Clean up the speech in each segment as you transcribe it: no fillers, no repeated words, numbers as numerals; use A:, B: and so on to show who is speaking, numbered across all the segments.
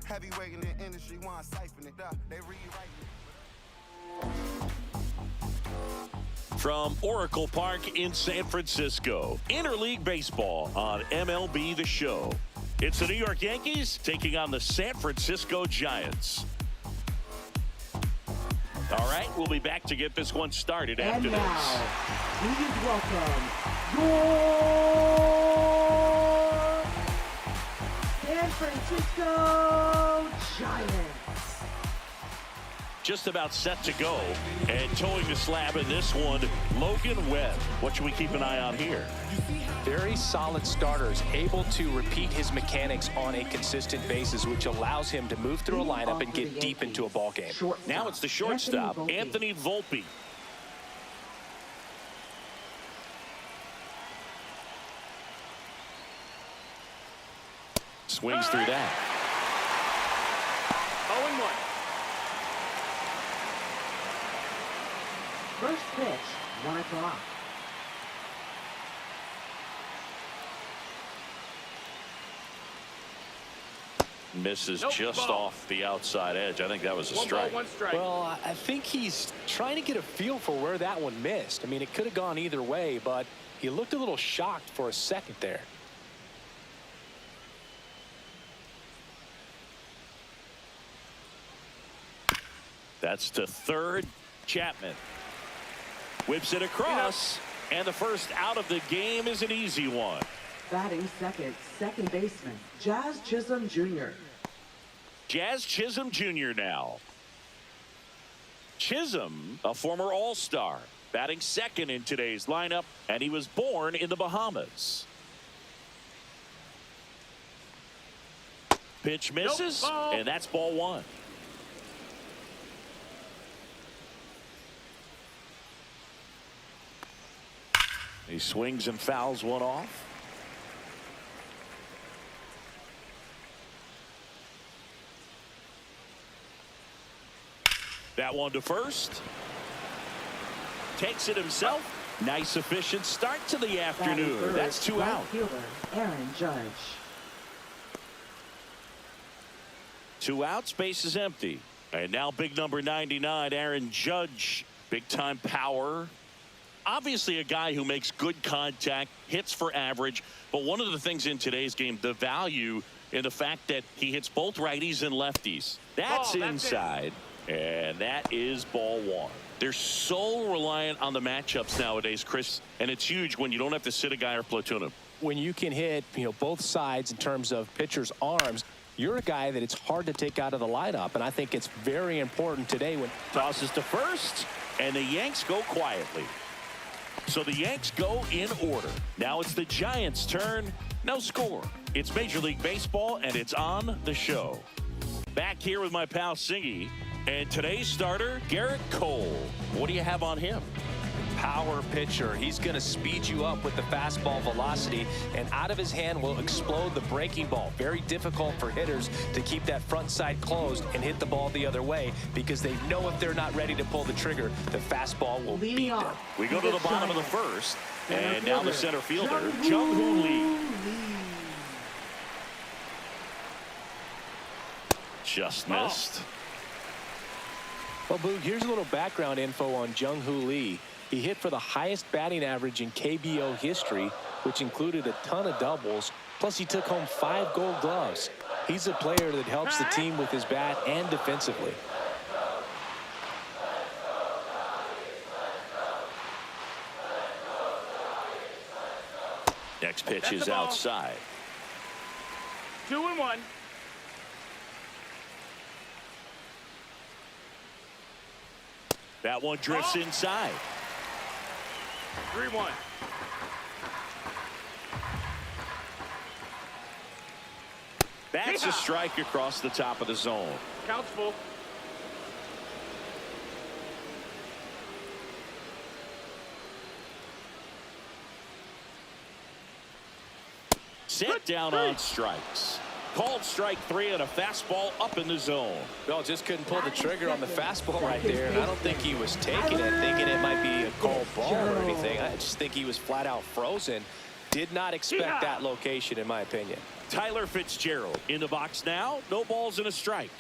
A: Heavyweight in the industry, want to siphon it up. They rewrite it.
B: From Oracle Park in San Francisco, Interleague Baseball on MLB The Show. It's the New York Yankees taking on the San Francisco Giants. All right, we'll be back to get this one started after this.
C: And now, please welcome your San Francisco Giants.
B: Just about set to go, and towing the slab in this one, Logan Webb. What should we keep an eye on here?
D: Very solid starters, able to repeat his mechanics on a consistent basis, which allows him to move through a lineup and get deep into a ball game.
B: Now it's the shortstop, Anthony Volpe. Swings through that.
E: 0-1.
C: First pitch, 1 o'clock.
B: Misses
E: Nope,
B: just
E: ball.
B: off the outside edge. I think that was a
E: One
B: strike.
E: ball, 1 strike.
D: Well, I think he's trying to get a feel for where that one missed. I mean, it could have gone either way, but he looked a little shocked for a second there.
B: That's to third. Chapman whips it across, and the first out of the game is an easy one.
C: Batting second, second baseman, Jazz Chisholm Jr.
B: Jazz Chisholm Jr. now. Chisholm, a former All-Star, batting second in today's lineup, and he was born in the Bahamas. Pitch misses,
E: Nope,
B: and that's ball 1. He swings and fouls one off. That one to first. Takes it himself. Nice efficient start to the afternoon.
C: Third,
B: That's 2
C: right
B: out.
C: fielder, Aaron Judge.
B: 2 outs, base is empty. And now big number 99, Aaron Judge. Big time power. Obviously a guy who makes good contact, hits for average. But one of the things in today's game, the value in the fact that he hits both righties and lefties. That's inside. And that is ball 1. They're so reliant on the matchups nowadays, Chris, and it's huge when you don't have to sit a guy or platoon him.
D: When you can hit, both sides in terms of pitchers' arms, you're a guy that it's hard to take out of the lineup, and I think it's very important today when
B: Tosses to first, and the Yanks go quietly. So the Yanks go in order. Now it's the Giants' turn. No score. It's Major League Baseball, and it's on the show. Back here with my pal Singy. And today's starter, Garrett Cole. What do you have on him?
D: power pitcher. He's going to speed you up with the fastball velocity, and out of his hand will explode the breaking ball. Very difficult for hitters to keep that front side closed and hit the ball the other way, because they know if they're not ready to pull the trigger, the fastball will beat them.
B: We go to the bottom of the first, and now the center fielder, Jung-Hoo Lee. Just missed.
D: Well, Boog, here's a little background info on Jung-Hoo Lee. He hit for the highest batting average in KBO history, which included a ton of doubles. Plus, he took home 5 gold gloves. He's a player that helps the team with his bat and defensively.
B: Next pitch is outside.
E: 2-1.
B: That one drifts inside.
E: 3-1.
B: That's a strike across the top of the zone.
E: Counts full.
B: Set down on strikes. Called strike 3 and a fastball up in the zone.
D: Well, just couldn't pull the trigger on the fastball right there. And I don't think he was taking it, thinking it might be a called ball or anything. I just think he was flat out frozen. Did not expect that location, in my opinion.
B: Tyler Fitzgerald in the box now. No balls and a strike.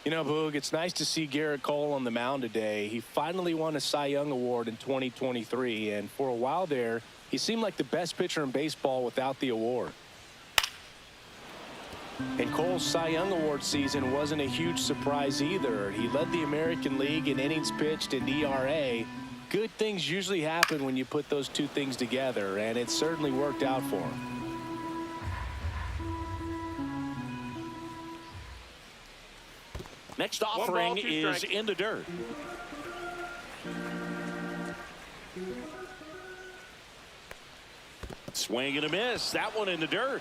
D: You know, Boog, it's nice to see Garrett Cole on the mound today. He finally won a Cy Young Award in 2023, and for a while there, he seemed like the best pitcher in baseball without the award. And Cole's Cy Young Award season wasn't a huge surprise either. He led the American League in innings pitched and ERA. Good things usually happen when you put those two things together, and it certainly worked out for him.
B: Next offering is in the dirt. Swing and a miss. That one in the dirt.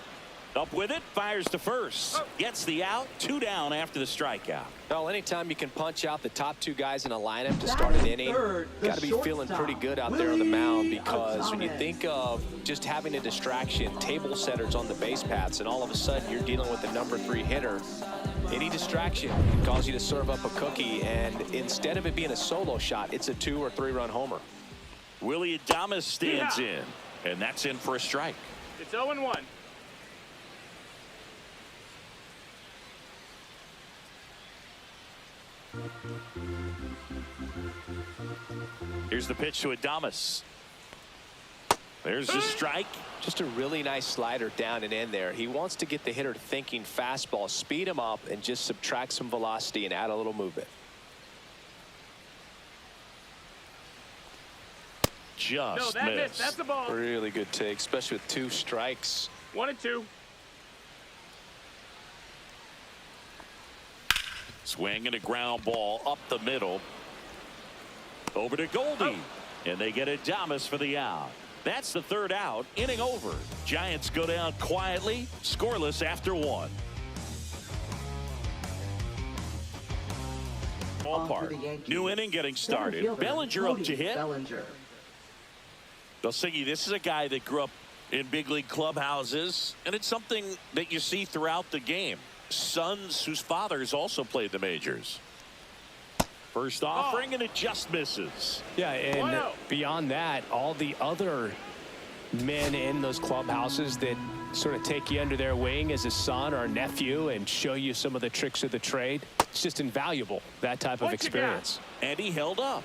B: Up with it, fires to first. Gets the out, 2 down after the strikeout.
E: Well, anytime you can punch out the top 2 guys in a lineup to start an inning, got to be feeling pretty good out there on the mound, because when you think of just having a distraction, table setters on the base paths, and all of a sudden you're dealing with the number 3 hitter, any distraction can cause you to serve up a cookie, and instead of it being a solo shot, it's a 2 or 3 run homer.
B: Willie Adames stands in, and that's in for a strike.
F: It's 0-1.
B: Here's the pitch to Adames. There's the strike.
E: Just a really nice slider down and in there. He wants to get the hitter thinking fastball, speed him up, and just subtract some velocity and add a little movement.
B: Just
F: that
B: missed.
F: missed. That's the ball.
E: Really good take, especially with 2 strikes.
F: 1-2.
B: Swing and a ground ball up the middle. Over to Goldie. And they get Adames for the out. That's the 3rd out. Inning over. Giants go down quietly, scoreless after 1. Ballpark. New inning getting started. Bellinger up to hit. Belsingi, this is a guy that grew up in big league clubhouses, and it's something that you see throughout the game. Sons whose fathers also played the majors. First offering, and it just misses.
D: Yeah, and beyond that, all the other men in those clubhouses that sort of take you under their wing as a son or a nephew and show you some of the tricks of the trade. It's just invaluable, that type of experience.
B: And he held up.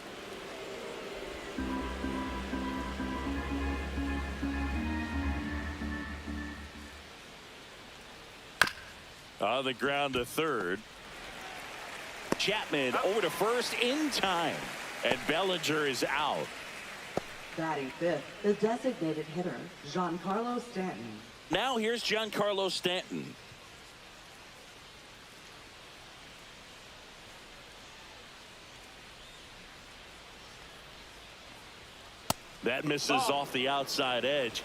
B: On the ground to third. Chapman over to first in time. And Bellinger is out.
C: Batting 5th, the designated hitter, Giancarlo Stanton.
B: Now here's Giancarlo Stanton. That misses off the outside edge.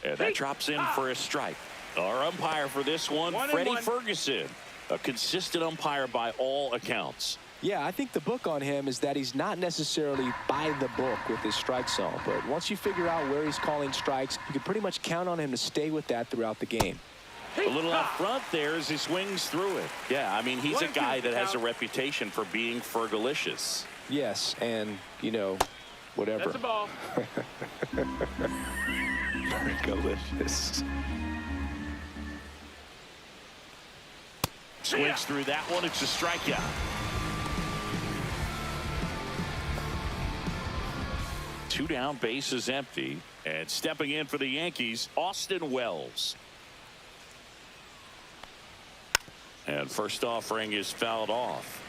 B: And that drops in for a strike. Our umpire for this one, Freddie Ferguson. A consistent umpire by all accounts.
E: Yeah, I think the book on him is that he's not necessarily by the book with his strike zone. But once you figure out where he's calling strikes, you can pretty much count on him to stay with that throughout the game.
B: A little out front there as he swings through it. Yeah, I mean, he's a guy that has a reputation for being Fergalicious.
E: Yes, and, you know, whatever.
F: That's the ball.
E: Fergalicious.
B: Swings through that one. It's a strikeout. Two down, base is empty. And stepping in for the Yankees, Austin Wells. And first offering is fouled off.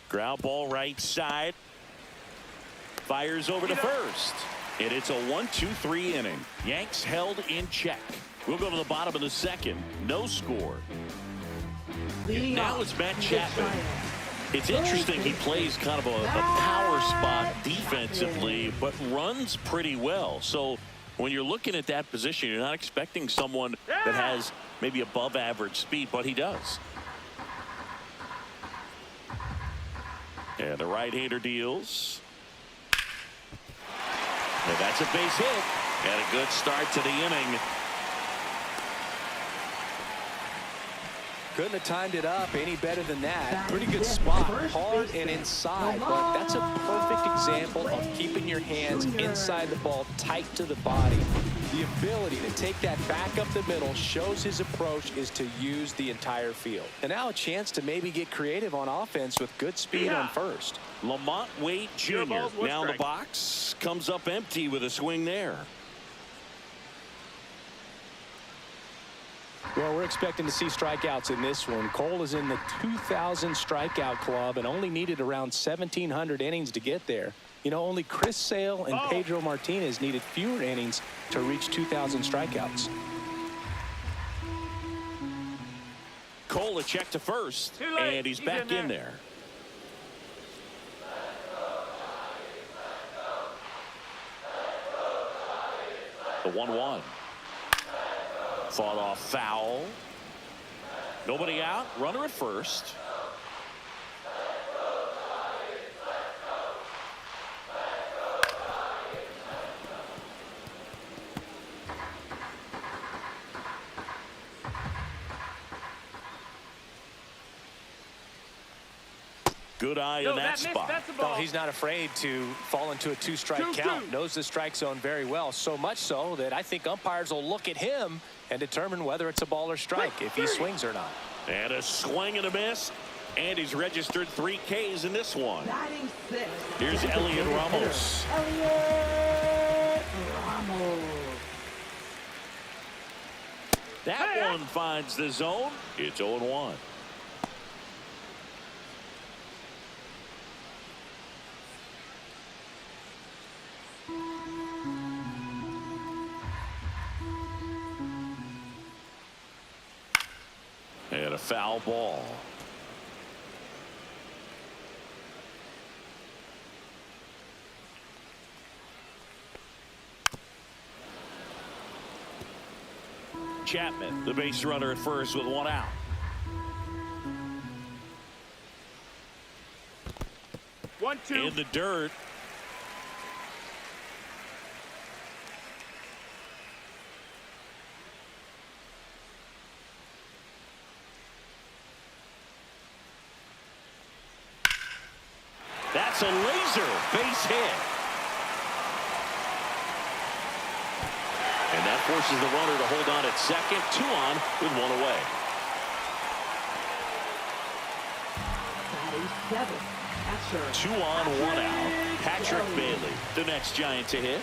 B: Ground ball right side. Fires over to first. And it's a 1-2-3 inning. Yanks held in check. We'll go to the bottom of the second. No score. And now it's Matt Chapman. It's interesting, he plays kind of a power spot defensively, but runs pretty well. So when you're looking at that position, you're not expecting someone that has maybe above average speed, but he does. And the right-hander deals. And that's a base hit. And a good start to the inning.
E: Couldn't have timed it up any better than that. Pretty good spot, hard and inside, but that's a perfect example of keeping your hands inside the ball, tight to the body. The ability to take that back up the middle shows his approach is to use the entire field. And now a chance to maybe get creative on offense with good speed on first.
B: Lamont Wade Jr. now in the box, comes up empty with a swing there.
D: Well, we're expecting to see strikeouts in this one. Cole is in the 2,000 strikeout club and only needed around 1,700 innings to get there. You know, only Chris Sale and Pedro Martinez needed fewer innings to reach 2,000 strikeouts.
B: Cole a check to first, and he's back in there. The 1-1. Fought off foul. Nobody out. Runner at first. Good eye in that spot.
E: No, he's not afraid to fall into a two-strike count. Knows the strike zone very well. So much so that I think umpires will look at him and determine whether it's a ball or strike, if he swings or not.
B: And a swing and a miss. And he's registered 3 Ks in this one. Here's Elliot Ramos. That one finds the zone. It's 0-1. And a foul ball. Chapman, the base runner at first with 1 out. In the dirt. That's a laser base hit. And that forces the runner to hold on at second. 2 on with 1 away.
C: Catcher.
B: 2 on, 1 out. Patrick Bailey, the next Giant to hit.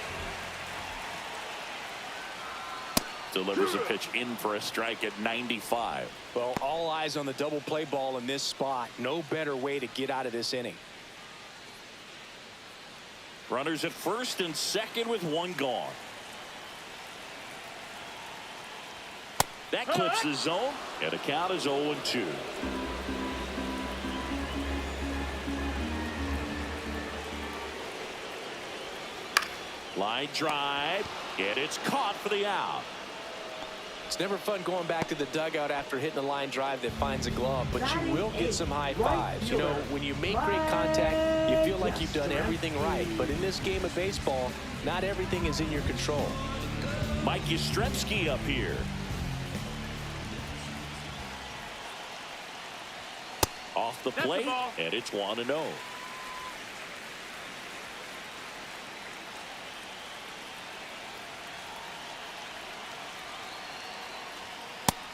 B: Delivers a pitch in for a strike at 95.
E: Well, all eyes on the double play ball in this spot. No better way to get out of this inning.
B: Runners at first and second with 1 gone. That clips the zone, and the count is 0-2. Line drive, and it's caught for the out.
E: It's never fun going back to the dugout after hitting a line drive that finds a glove, but you will get some high fives. You know, when you make great contact, you feel like you've done everything right. But in this game of baseball, not everything is in your control.
B: Mike Yastrzemski up here. Off the plate, and it's 1-0.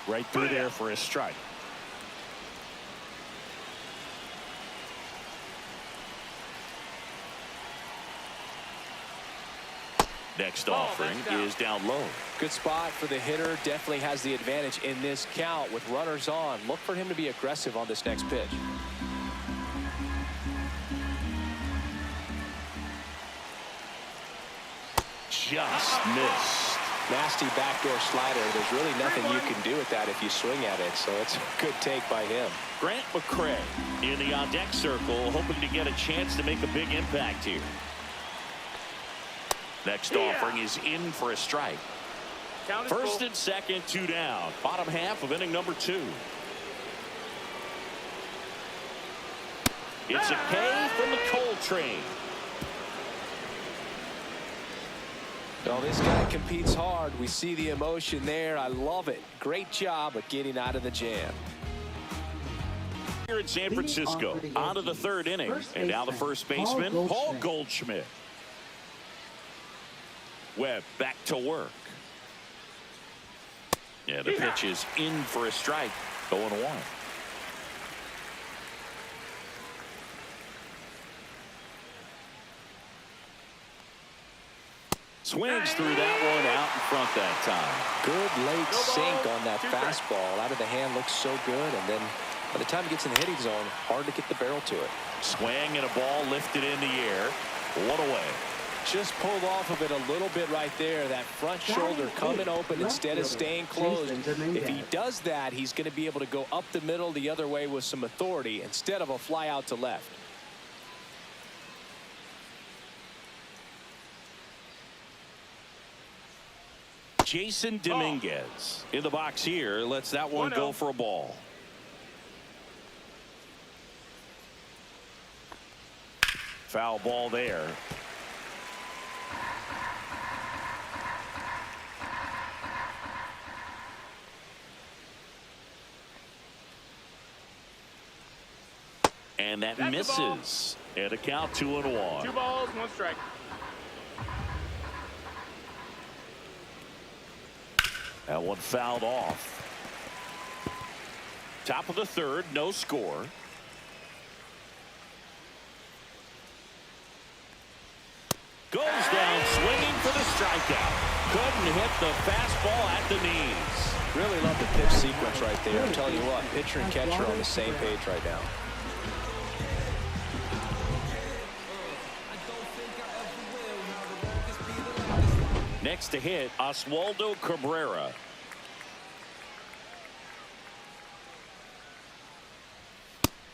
B: Right through there for a strike. Next offering is down low.
E: Good spot for the hitter. Definitely has the advantage in this count with runners on. Look for him to be aggressive on this next pitch.
B: Just missed.
E: Nasty backdoor slider. There's really nothing you can do with that if you swing at it, so it's a good take by him.
B: Grant McCray in the on-deck circle, hoping to get a chance to make a big impact here. Next offering is in for a strike. First and second, 2 down. Bottom half of inning number 2. It's a K from the Cole train.
E: Well, this guy competes hard. We see the emotion there. I love it. Great job at getting out of the jam.
B: Here in San Francisco, on to the third inning. And now the first baseman, Paul Goldschmidt. Webb back to work. Yeah, the pitch is in for a strike. 0-1. Swings through that one out in front that time.
E: Good late sink on that fastball. Out of the hand looks so good. And then by the time it gets in the hitting zone, hard to get the barrel to it.
B: Swing and a ball lifted in the air. 1 away.
E: Just pulled off of it a little bit right there. That front shoulder coming open instead of staying closed. If he does that, he's going to be able to go up the middle the other way with some authority instead of a fly out to left.
B: Jason Dominguez in the box here. Lets that one go for a ball. Foul ball there. And that misses. And a count 2-1.
F: 2 balls, 1 strike.
B: That one fouled off. Top of the third, no score. Goes down swinging for the strikeout. Couldn't hit the fastball at the knees.
E: Really love the pitch sequence right there. I'm telling you what, pitcher and catcher are on the same page right now.
B: Next to hit, Oswaldo Cabrera.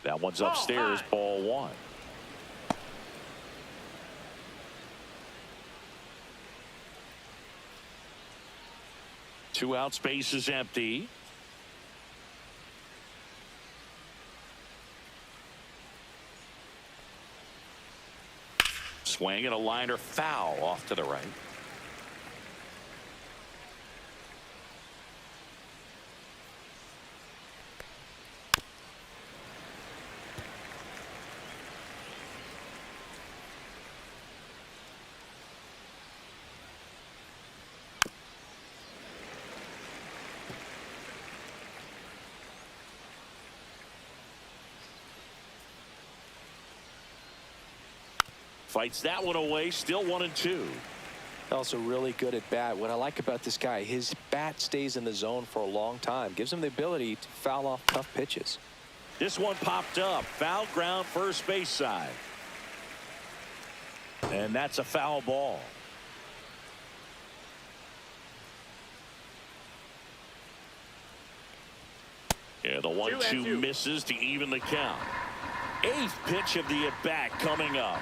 B: That one's upstairs, ball 1. Two out, space is empty. Swing and a liner foul off to the right. Fights that one away, still 1-2.
E: Also really good at bat. What I like about this guy, his bat stays in the zone for a long time. Gives him the ability to foul off tough pitches.
B: This one popped up. Foul ground, first base side. And that's a foul ball. Yeah, the 1-2 misses to even the count. 8th pitch of the at-bat coming up.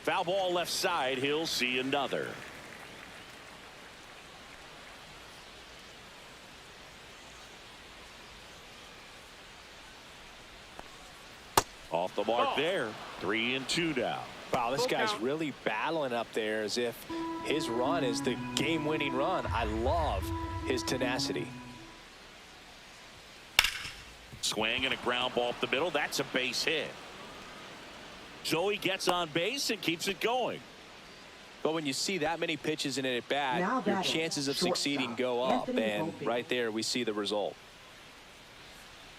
B: Foul ball left side. He'll see another. Off the mark there. 3-2 now.
E: Wow, this guy's really battling up there as if his run is the game-winning run. I love his tenacity.
B: Swing and a ground ball up the middle. That's a base hit. So he gets on base and keeps it going.
E: But when you see that many pitches in an at-bat, your chances of succeeding go up. And right there, we see the result.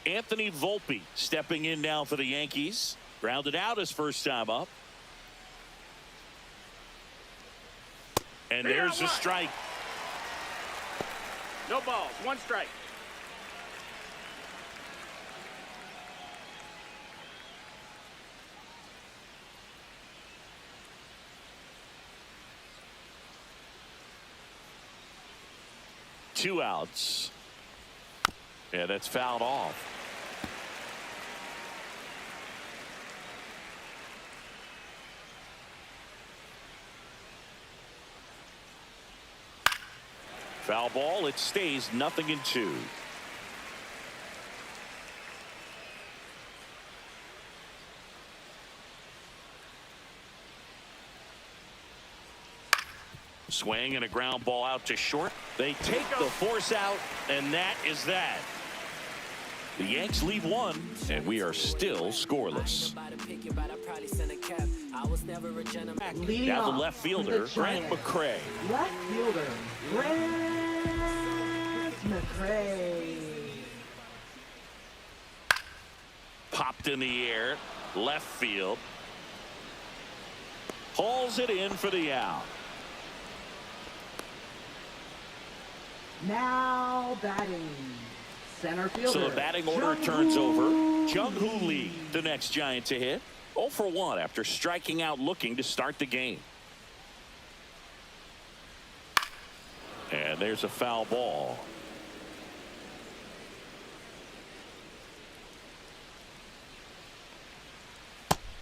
B: Anthony Volpe stepping in now for the Yankees. Grounded out his first time up. And there's a strike.
F: No balls, 1 strike.
B: Two outs. Yeah, that's fouled off. Foul ball. It stays 0-2. Swing and a ground ball out to short. They take the force out, and that is that. The Yanks leave one, and we are still scoreless.
C: Leading
B: Now the
C: off
B: left
C: for
B: fielder,
C: the
B: Grant
C: Giants.
B: McCray.
C: Left fielder, Grant McCray.
B: Popped in the air, left field. Hauls it in for the out.
C: Now batting, center fielder.
B: So the batting order turns over. Jung-Hoo Lee, the next Giant to hit. 0 for 1 after striking out looking to start the game. And there's a foul ball.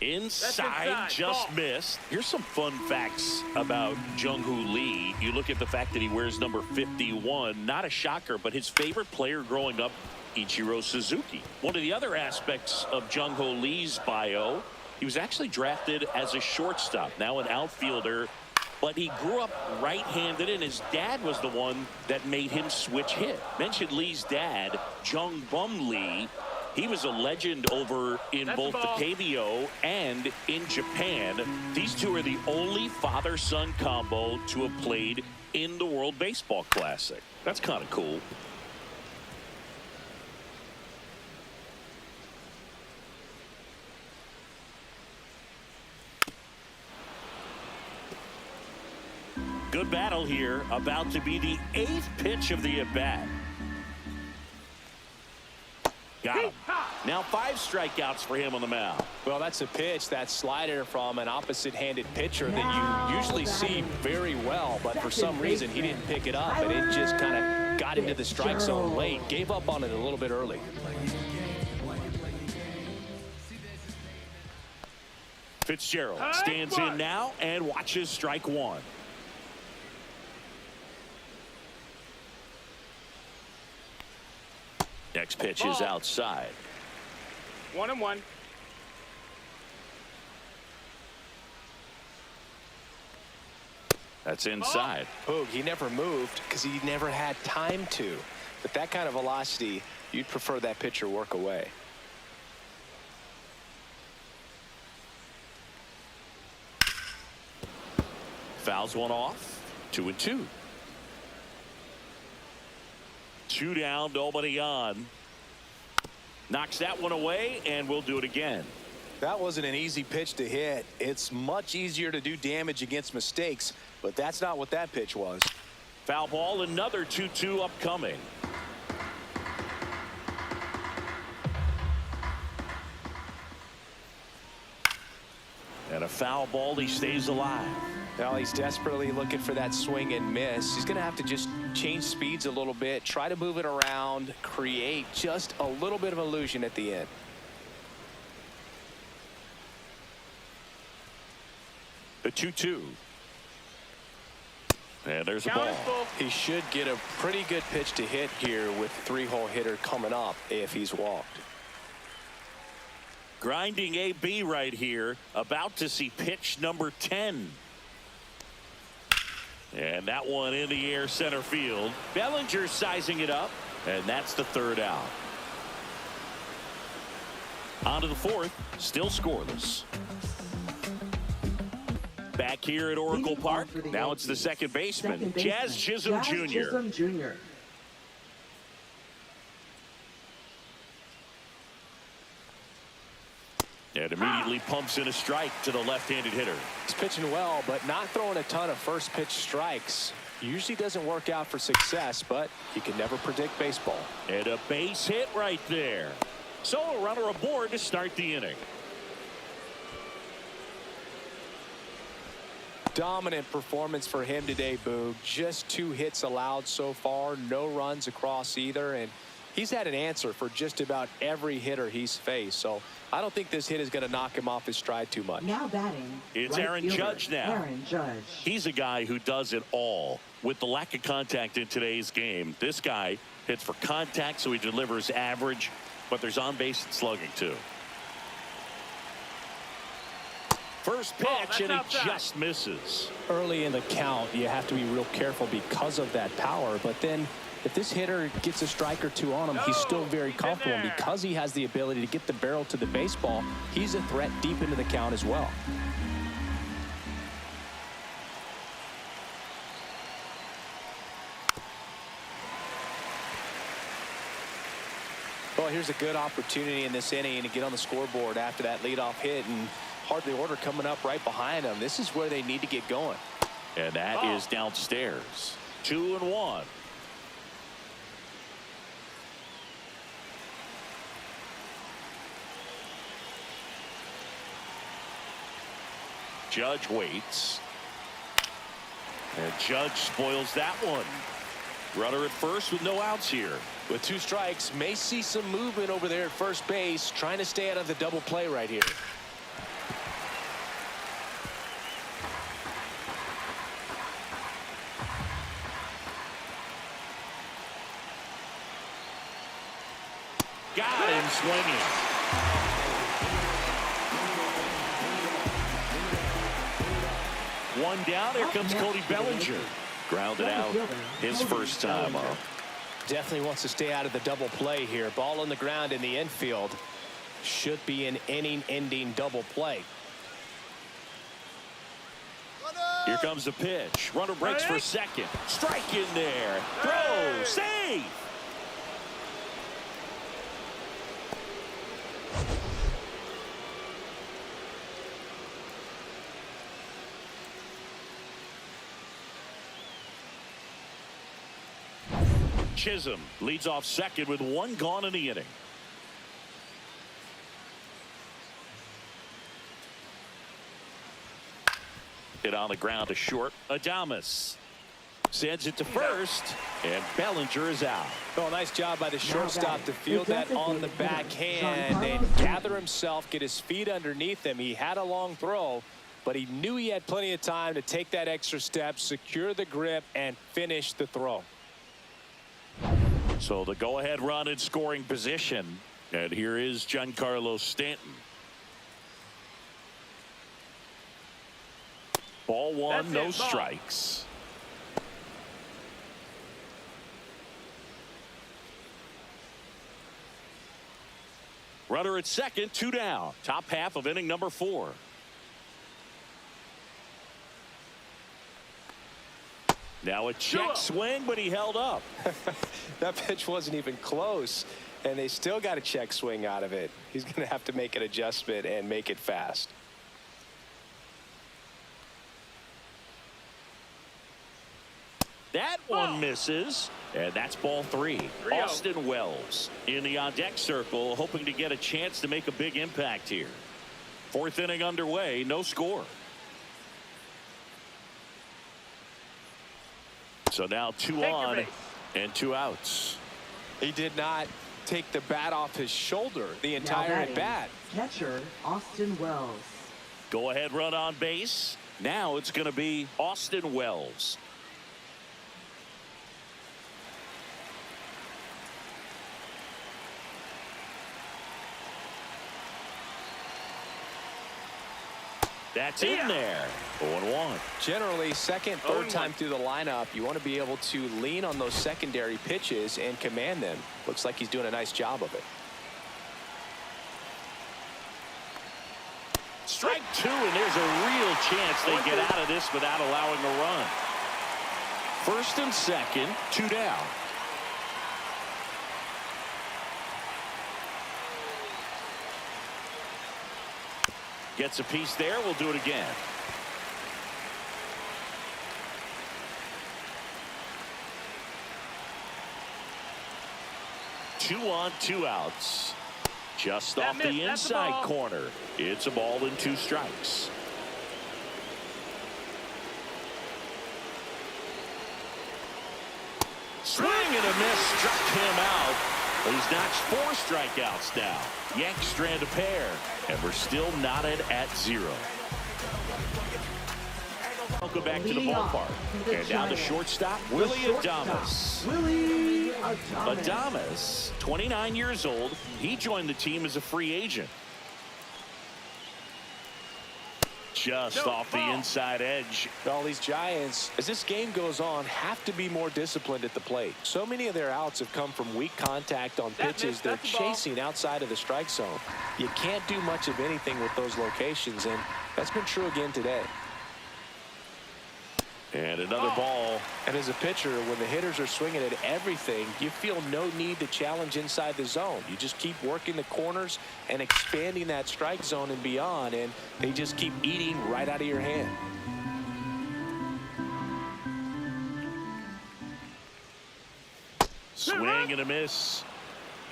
B: Inside, just
F: Ball.
B: missed. Here's some fun facts about Jung-Hoo Lee. You look at the fact that he wears number 51. Not a shocker, but his favorite player growing up, Ichiro Suzuki. One of the other aspects of Jung-Hoo Lee's bio, he was actually drafted as a shortstop, now an outfielder. But he grew up right-handed, and his dad was the one that made him switch hit. Mentioned Lee's dad, Jung Bum Lee. He was a legend over in both the KBO and in Japan. These two are the only father-son combo to have played in the World Baseball Classic. That's kind of cool. Good battle here. About to be the 8th pitch of the at-bat. Got him. Now 5 strikeouts for him on the mound.
D: Well, that's a pitch, that slider from an opposite-handed pitcher that you usually see very well, but for some reason he didn't pick it up, and it just kind of got into the strike zone late. Gave up on it a little bit early.
B: Fitzgerald stands in now and watches strike 1. Next pitch is outside.
F: 1-1.
B: That's inside.
D: Boog, he never moved because he never had time to. But that kind of velocity, you'd prefer that pitcher work away.
B: Fouls one off. 2-2. 2 down, nobody on. Knocks that one away, and we'll do it again.
D: That wasn't an easy pitch to hit. It's much easier to do damage against mistakes, but that's not what that pitch was.
B: Foul ball, another 2-2 upcoming. And a foul ball, he stays alive.
D: Well, he's desperately looking for that swing and miss. He's going to have to just change speeds a little bit, try to move it around, create just a little bit of illusion at the end.
B: The 2-2. And there's a ball.
D: He should get a pretty good pitch to hit here with the 3-hole hitter coming up if he's walked.
B: Grinding AB right here, about to see pitch number 10. And that one in the air center field. Bellinger sizing it up, and that's the 3rd out. On to the 4th, still scoreless. Back here at Oracle Park, now it's the second baseman, Jazz Chisholm Jr. And immediately pumps in a strike to the left-handed hitter.
D: He's pitching well, but not throwing a ton of first pitch strikes. Usually doesn't work out for success, but you can never predict baseball.
B: And a base hit right there. So a runner aboard to start the inning.
D: Dominant performance for him today, Boog. Just 2 hits allowed so far, no runs across either, and he's had an answer for just about every hitter he's faced. So I don't think this hit is going to knock him off his stride too much.
C: Now batting,
B: It's
C: right
B: Aaron
C: fielder,
B: Judge now.
C: Aaron Judge.
B: He's a guy who does it all. With the lack of contact in today's game, this guy hits for contact, so he delivers average, but there's on-base and slugging too. First pitch, and he just misses.
D: Early in the count, you have to be real careful because of that power. But then if this hitter gets a strike or two on him, he's still very comfortable. And because he has the ability to get the barrel to the baseball, he's a threat deep into the count as well. Well, here's a good opportunity in this inning to get on the scoreboard after that leadoff hit, and hardly order coming up right behind them. This is where they need to get going.
B: And that is downstairs. 2-1. Judge waits. And Judge spoils that one. Runner at first with no outs here.
D: With 2 strikes, may see some movement over there at first base, trying to stay out of the double play right here.
B: Got him swinging. One down. Here comes Cody Bellinger. Grounded out his first time up.
D: Definitely wants to stay out of the double play here. Ball on the ground in the infield. Should be an inning-ending double play.
B: Here comes the pitch. Runner breaks for second. Strike in there. Throw. Save. Chisholm leads off second with 1 gone in the inning. Hit on the ground to short. Adames sends it to first, and Bellinger is out.
D: Oh, nice job by the shortstop to field that on the backhand and gather himself, get his feet underneath him. He had a long throw, but he knew he had plenty of time to take that extra step, secure the grip, and finish the throw.
B: So the go-ahead run in scoring position, and here is Giancarlo Stanton. Ball 1, no strikes. Runner at second, 2 down. Top half of inning number 4. Now a check swing, but he held up.
D: That pitch wasn't even close, and they still got a check swing out of it. He's going to have to make an adjustment and make it fast.
B: That one misses, and that's ball 3. Austin Wells in the on-deck circle, hoping to get a chance to make a big impact here. 4th inning underway, no score. So now 2 on and 2 outs.
D: He did not take the bat off his shoulder the entire at bat.
C: Catcher Austin Wells.
B: Go ahead run on base. Now it's going to be Austin Wells. That's in there. 0-1.
D: Generally, second, third time through the lineup, you want to be able to lean on those secondary pitches and command them. Looks like he's doing a nice job of it.
B: Strike 2, and there's a real chance they get out of this without allowing a run. 1st and 2nd, 2 down. Gets a piece there. We'll do it again. Two on, 2 outs. Just off the inside corner. It's a ball and 2 strikes. Swing and a miss, struck him out. He's notched 4 strikeouts now. Yanks strand a pair, and we're still knotted at 0. Welcome back to the
C: Leading off
B: ballpark.
C: for the
B: And now the
C: Giants,
B: shortstop,
C: the
B: Willie
C: shortstop,
B: Adames.
C: Willie Adames.
B: Adames, 29 years old. He joined the team as a free agent. Just off the inside edge.
D: All these Giants, as this game goes on, have to be more disciplined at the plate. So many of their outs have come from weak contact on pitches they're chasing outside of the strike zone. You can't do much of anything with those locations, and that's been true again today.
B: And another ball.
D: And as a pitcher, when the hitters are swinging at everything, you feel no need to challenge inside the zone. You just keep working the corners and expanding that strike zone and beyond, and they just keep eating right out of your hand.
B: Swing and a miss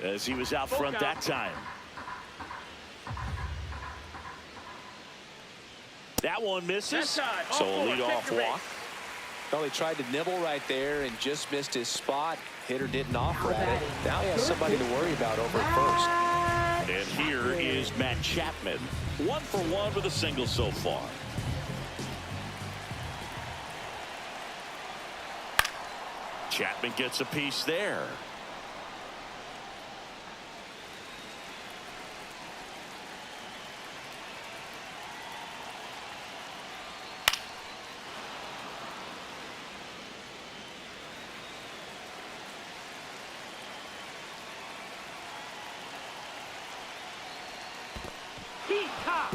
B: as he was out front that time. That one misses. So a leadoff walk.
D: Well, he tried to nibble right there and just missed his spot. Hitter didn't offer at it. Now he has somebody to worry about over at first.
B: And here is Matt Chapman. 1 for 1 with a single so far. Chapman gets a piece there.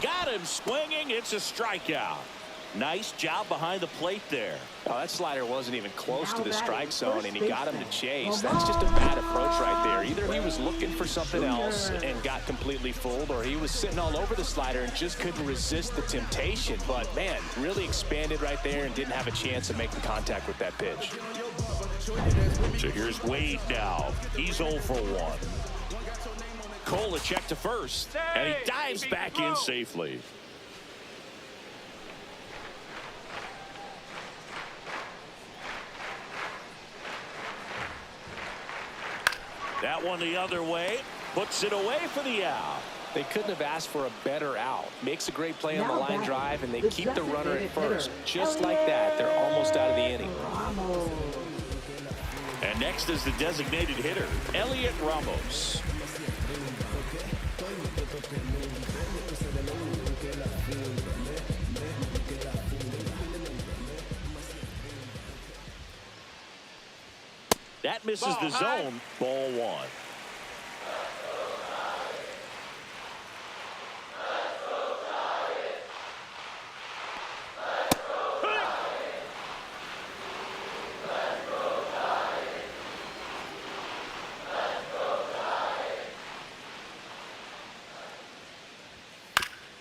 B: Got him swinging. It's a strikeout. Nice job behind the plate there.
D: Oh, that slider wasn't even close to the strike zone, and he got him to chase. That's just a bad approach right there. Either he was looking for something else and got completely fooled, or he was sitting all over the slider and just couldn't resist the temptation. But, man, really expanded right there and didn't have a chance of making contact with that pitch.
B: So here's Wade now. He's 0 for 1. Cole a check to first, and he dives back in safely. That one the other way, puts it away for the out.
D: They couldn't have asked for a better out. Makes a great play on the line drive, and they keep the runner at first. Just like that, they're almost out of the inning.
B: And next is the designated hitter, Elliot Ramos. That misses the zone. Ball 1.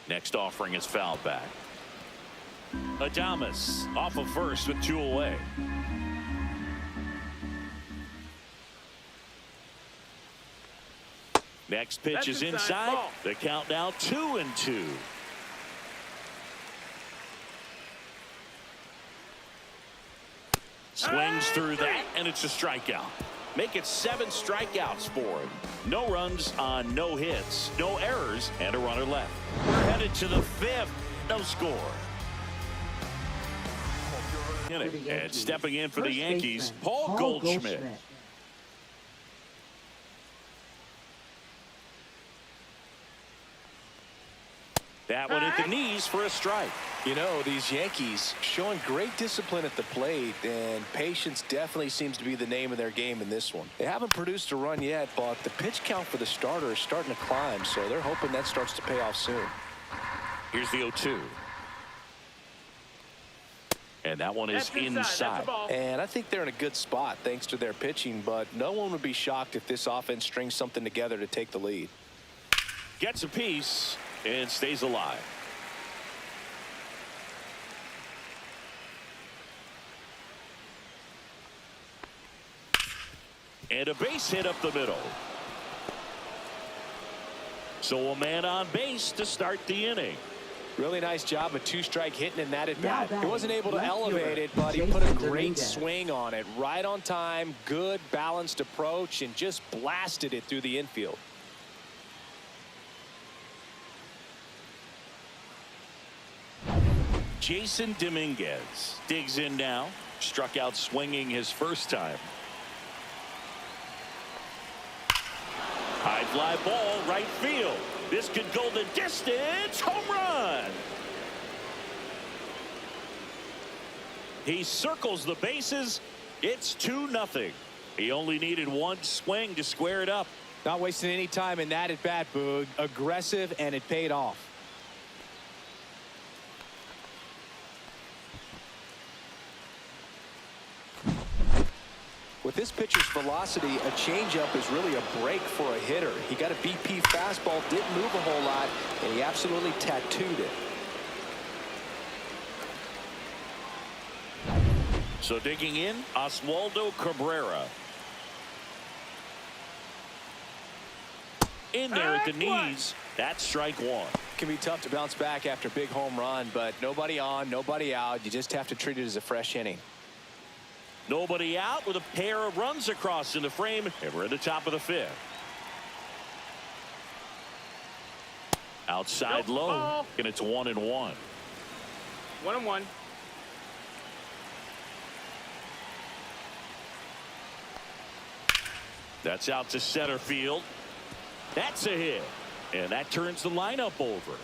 B: Next offering is foul back. Adames off of first with 2 away. Next pitch is inside. The count now 2-2. Swings through that, and it's a strikeout. Make it 7 strikeouts for him. No runs on no hits, no errors, and a runner left. We're headed to the 5th. No score. And stepping in for the Yankees, Paul Goldschmidt. That one at the knees for a strike.
D: You know, these Yankees showing great discipline at the plate, and patience definitely seems to be the name of their game in this one. They haven't produced a run yet, but the pitch count for the starter is starting to climb, so they're hoping that starts to pay off soon.
B: Here's the 0-2. And that one is inside.
D: And I think they're in a good spot thanks to their pitching, but no one would be shocked if this offense strings something together to take the lead.
B: Gets a piece and stays alive. And a base hit up the middle. So a man on base to start the inning.
D: Really nice job of 2-strike hitting in that at bat. He wasn't able to elevate it, but he put a great swing on it. Right on time, good balanced approach, and just blasted it through the infield.
B: Jason Dominguez digs in now. Struck out swinging his first time. High fly ball, right field. This could go the distance. Home run. He circles the bases. It's 2-0. He only needed one swing to square it up.
G: Not wasting any time in that at bat, Boog. Aggressive, and it paid off. With this pitcher's velocity, a changeup is really a break for a hitter. He got a BP fastball, didn't move a whole lot, and he absolutely tattooed it.
B: So digging in, Oswaldo Cabrera. In there at the knees. That's strike one.
G: Can be tough to bounce back after a big home run, but nobody on, nobody out. You just have to treat it as a fresh inning.
B: Nobody out with a pair of runs across in the frame, and we're in the top of the fifth. Outside low,
F: ball.
B: and it's 1-1.
F: 1-1.
B: That's out to center field. That's a hit, and that turns the lineup over.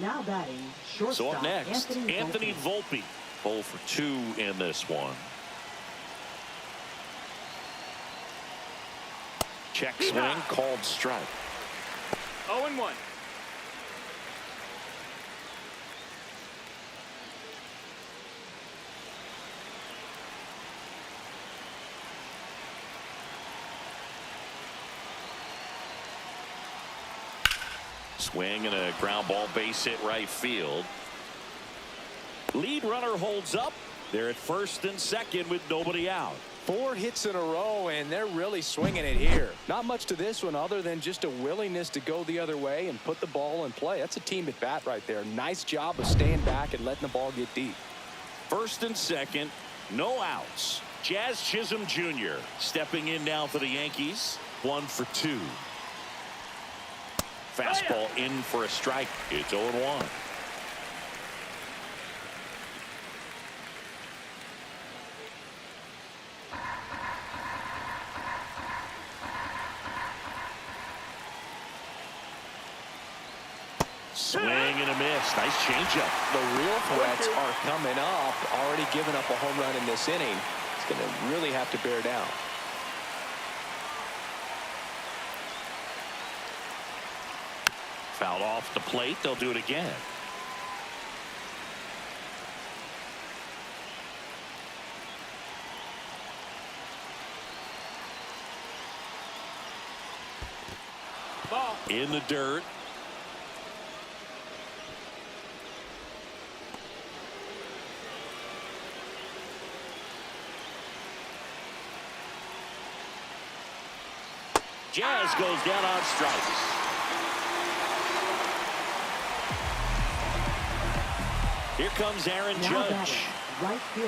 C: Now batting, shortstop.
B: So up next, Anthony Volpe. 0 for 2 in this one. Check swing, called strike.
F: 0-1.
B: Swing and a ground ball, base hit right field. Lead runner holds up. They're at first and second with nobody out.
G: 4 hits in a row, and they're really swinging it here. Not much to this one other than just a willingness to go the other way and put the ball in play. That's a team at bat right there. Nice job of staying back and letting the ball get deep.
B: First and second, no outs. Jazz Chisholm Jr. stepping in now for the Yankees. 1 for 2. Fastball in for a strike. It's 0-1. Swing and a miss. Nice changeup.
G: The real threats are coming up. Already given up a home run in this inning. It's going to really have to bear down.
B: Fouled off the plate. They'll do it again.
F: Ball.
B: In the dirt. Jazz goes down on strikes. Here comes Aaron Judge.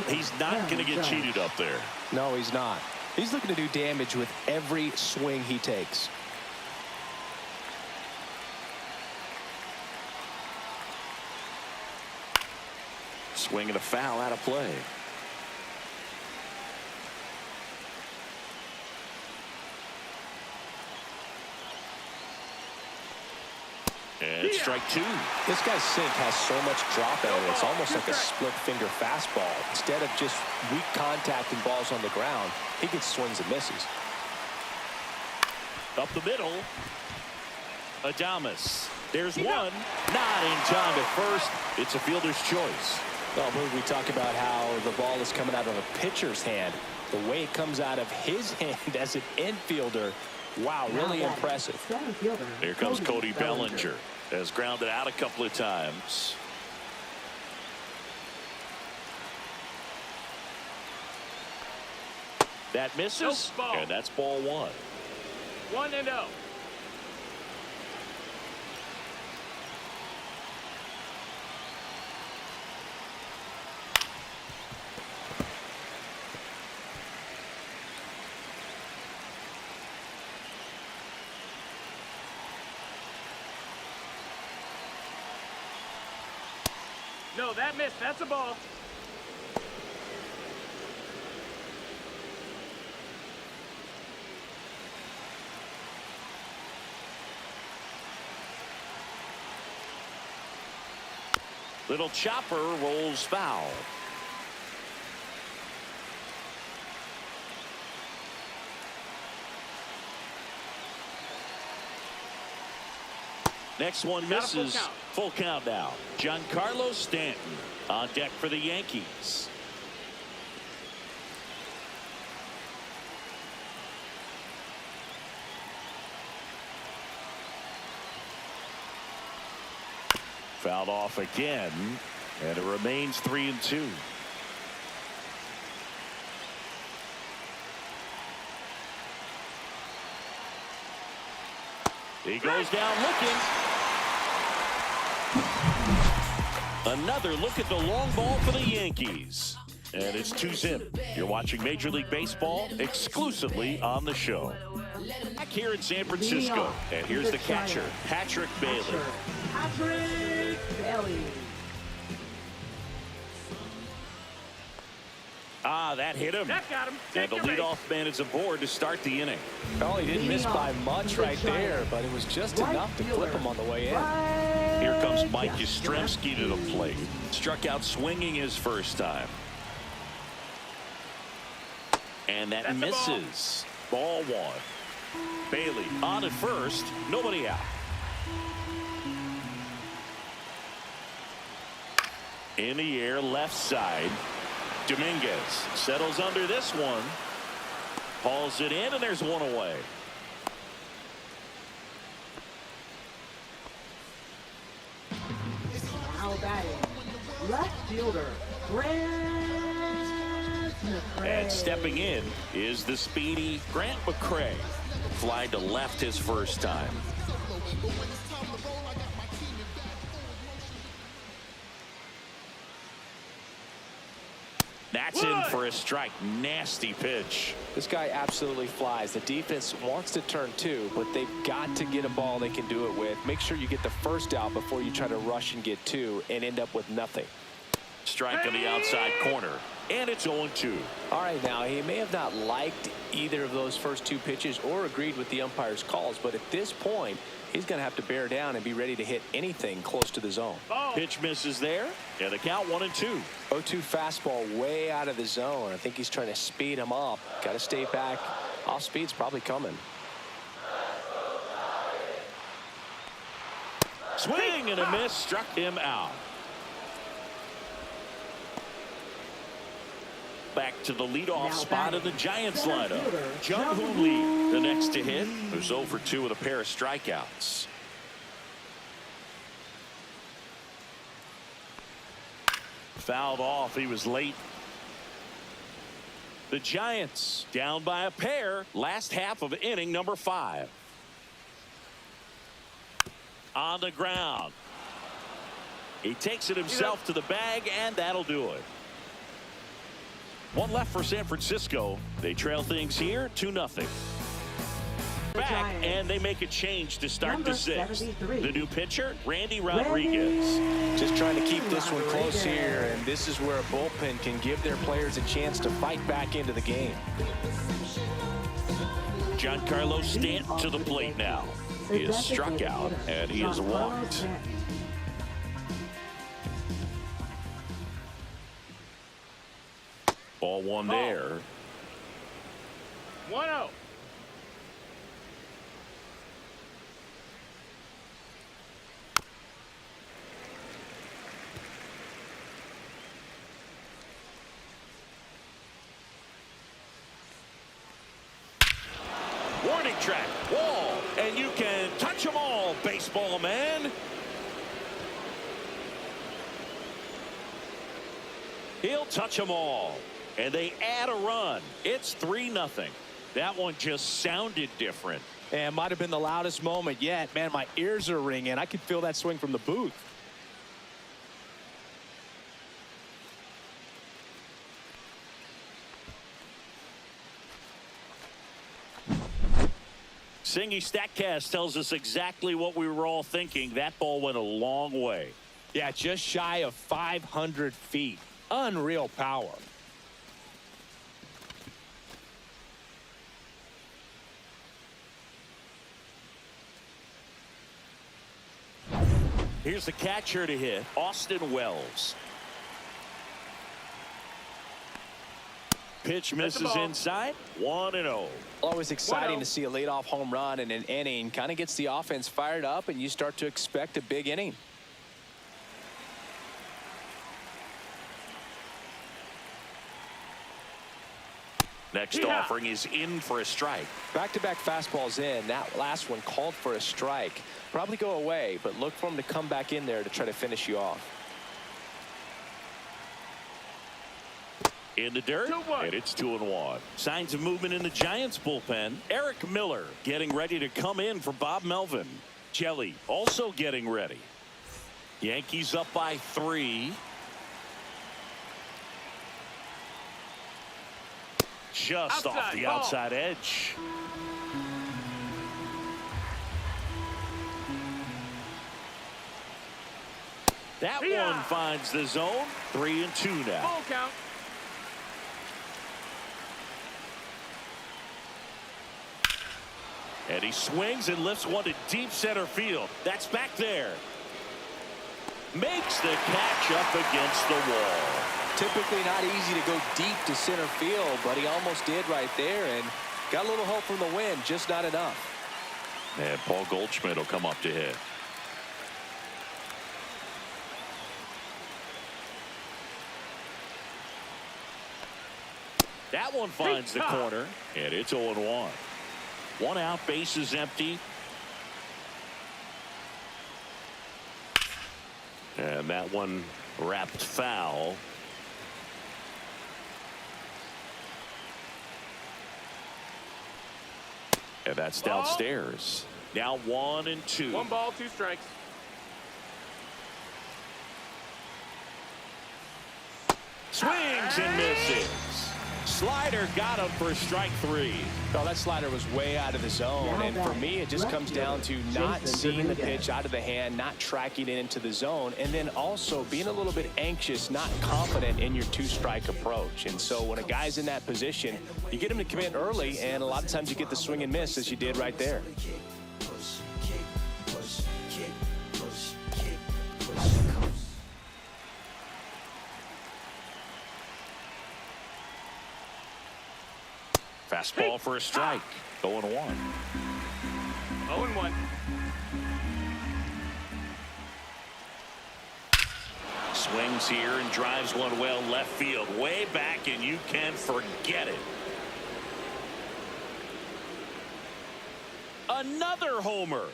B: He's not going to get cheated up there.
G: No, he's not. He's looking to do damage with every swing he takes.
B: Swing and a foul out of play. And strike 2.
G: This guy's sink has so much drop in it. It's almost like a split finger fastball. Instead of just weak contact and balls on the ground, he gets swings and misses.
B: Up the middle. Adames. There's one. Not in time at first. It's a fielder's choice.
G: Well, we talk about how the ball is coming out of a pitcher's hand. The way it comes out of his hand as an infielder, wow, really impressive.
B: Here comes Cody Bellinger. Has grounded out a couple of times. That misses, and that's ball 1.
F: 1-0. No, that missed. That's a ball.
B: Little chopper rolls foul. Next one
F: Got a full
B: misses.
F: count.
B: Full count now. Giancarlo Stanton on deck for the Yankees. Fouled off again, and it remains 3-2. He goes down looking. Another look at the long ball for the Yankees. And it's 2-zip. You're watching Major League Baseball exclusively on the show. Back here in San Francisco. And here's the catcher, Patrick Bailey.
C: Patrick Bailey.
B: Ah, that hit him.
F: That got him.
B: And the
F: Take your
B: leadoff man is aboard to start the inning.
G: Oh, he didn't miss by much right there, but it was just enough to flip him on the way in.
B: Here comes Mike Yastrzemski to the plate. Struck out swinging his first time. And that
F: That's a ball.
B: misses. Ball one. Bailey on at first. Nobody out. In the air, left side. Dominguez settles under this one. Hauls it in, and there's one away.
C: Now batting, left fielder, Grant McCray.
B: And stepping in is the speedy Grant McCray. Fly to left his first time. That's in for a strike. Nasty pitch.
E: This guy absolutely flies. The defense wants to turn two, but they've got to get a ball they can do it with. Make sure you get the first out before you try to rush and get two and end up with nothing.
B: Strike on the outside corner. And it's 0-2.
E: All right, now, he may have not liked either of those first two pitches or agreed with the umpire's calls, but at this point, he's going to have to bear down and be ready to hit anything close to the zone.
F: Ball.
B: Pitch misses there. And the count 1-2.
E: 0-2 fastball way out of the zone. I think he's trying to speed him up. Got to stay back. Off speed's probably coming.
B: Swing and a miss. Struck him out. Back to the leadoff spot of the Giants lineup. Jung-Hoo Lee, the next to hit, who's 0 for 2 with a pair of strikeouts. Fouled off. He was late. The Giants down by a pair. Last half of inning number 5. On the ground. He takes it himself to the bag, and that'll do it. One left for San Francisco. They trail things here 2-0. Back, and they make a change to start
C: Number
B: the 6th.
C: 73.
B: The new pitcher, Randy Rodriguez.
E: Just trying to keep this one close here, and this is where a bullpen can give their players a chance to fight back into the game.
B: Giancarlo Stanton to the plate now. He is struck out, and he is walked. Ball one there.
F: 1-0.
B: Warning track, wall, and you can touch them all, baseball man. He'll touch them all. And they add a run. It's 3-0. That one just sounded different.
G: And might have been the loudest moment yet. Man, my ears are ringing. I could feel that swing from the booth.
B: Singy Statcast tells us exactly what we were all thinking. That ball went a long way.
D: Yeah, just shy of 500 feet. Unreal power.
B: Here's the catcher to hit, Austin Wells. Pitch misses inside, 1-0.
E: Always exciting to see a leadoff home run in an inning. Kind of gets the offense fired up, and you start to expect a big inning.
B: Next offering is in for a strike.
E: Back-to-back fastballs in. That last one called for a strike. Probably go away, but look for him to come back in there to try to finish you off.
B: In the dirt, and it's 2-1. Signs of movement in the Giants bullpen. Eric Miller getting ready to come in for Bob Melvin. Jelly also getting ready. Yankees up by 3. Just off the outside edge. That one finds the zone. 3-2 now.
F: Full count.
B: And he swings and lifts one to deep center field. That's back there. Makes the catch up against the wall.
E: Typically not easy to go deep to center field, but he almost did right there and got a little help from the wind, just not enough.
B: And Paul Goldschmidt will come up to hit. That one finds the corner, and it's 0-1. 1 out, base is empty. And that one wrapped foul. And that's downstairs. Now 1-2.
F: 1 ball, 2 strikes.
B: Swings and misses. Slider got him for strike 3.
E: Oh, that slider was way out of the zone, and for me it just comes down to not seeing the pitch out of the hand, not tracking it into the zone, and then also being a little bit anxious, not confident in your 2-strike approach. And so when a guy's in that position, you get him to commit early, and a lot of times you get the swing and miss as you did right there.
B: Fastball for a strike. 0-1.
F: 0-1.
B: Swings here and drives one well left field. Way back, and you can forget it. Another homer.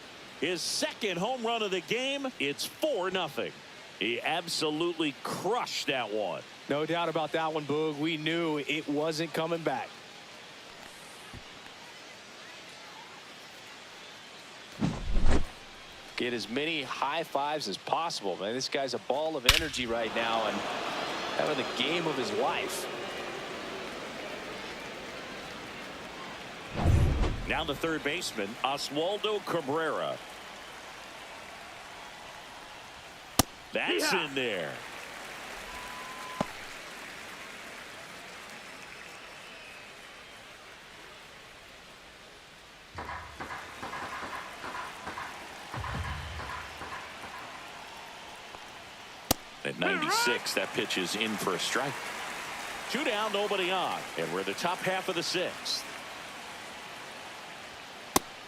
B: His second home run of the game. It's 4-0. He absolutely crushed that one.
D: No doubt about that one, Boog. We knew it wasn't coming back.
E: Get as many high fives as possible, man. This guy's a ball of energy right now and having the game of his life.
B: Now the third baseman, Oswaldo Cabrera. That's in there. At 96, that pitch is in for a strike. 2 down, nobody on, and we're in the top half of the 6th.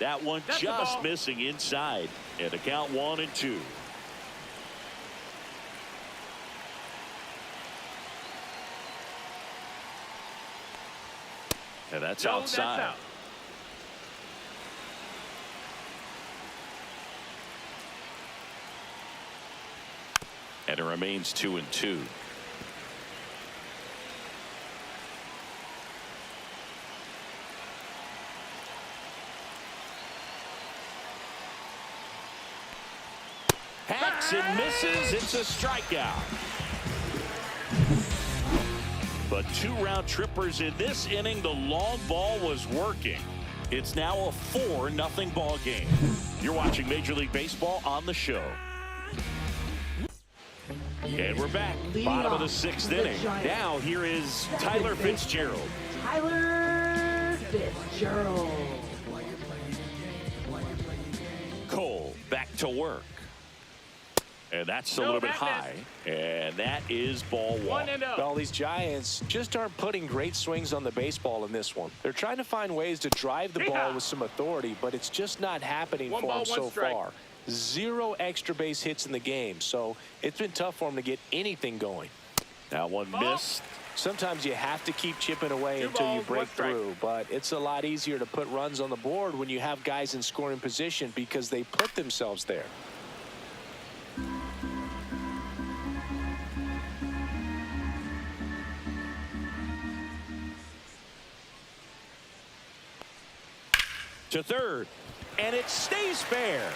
B: That one just missing inside, and the count 1-2. And that's outside.
F: That's out.
B: And it remains 2-2. Hacks and misses. It's a strikeout. But 2 round trippers in this inning. The long ball was working. It's now a 4-0 ball game. You're watching Major League Baseball on the show. And we're back.
C: Leading
B: Bottom of the
C: off,
B: 6th
C: the
B: inning.
C: Giants.
B: Now here is Tyler Fitzgerald.
C: Tyler Fitzgerald.
B: Cole back to work. And that's a little bit high. And that is ball 1.
F: 1-0.
D: Well, these Giants just aren't putting great swings on the baseball in this one. They're trying to find ways to drive the ball with some authority, but it's just not happening for them so far. 0 extra base hits in the game, so it's been tough for them to get anything going.
B: That one missed.
D: Sometimes you have to keep chipping away until you break through, but it's a lot easier to put runs on the board when you have guys in scoring position because they put themselves there.
B: To third, and it stays fair.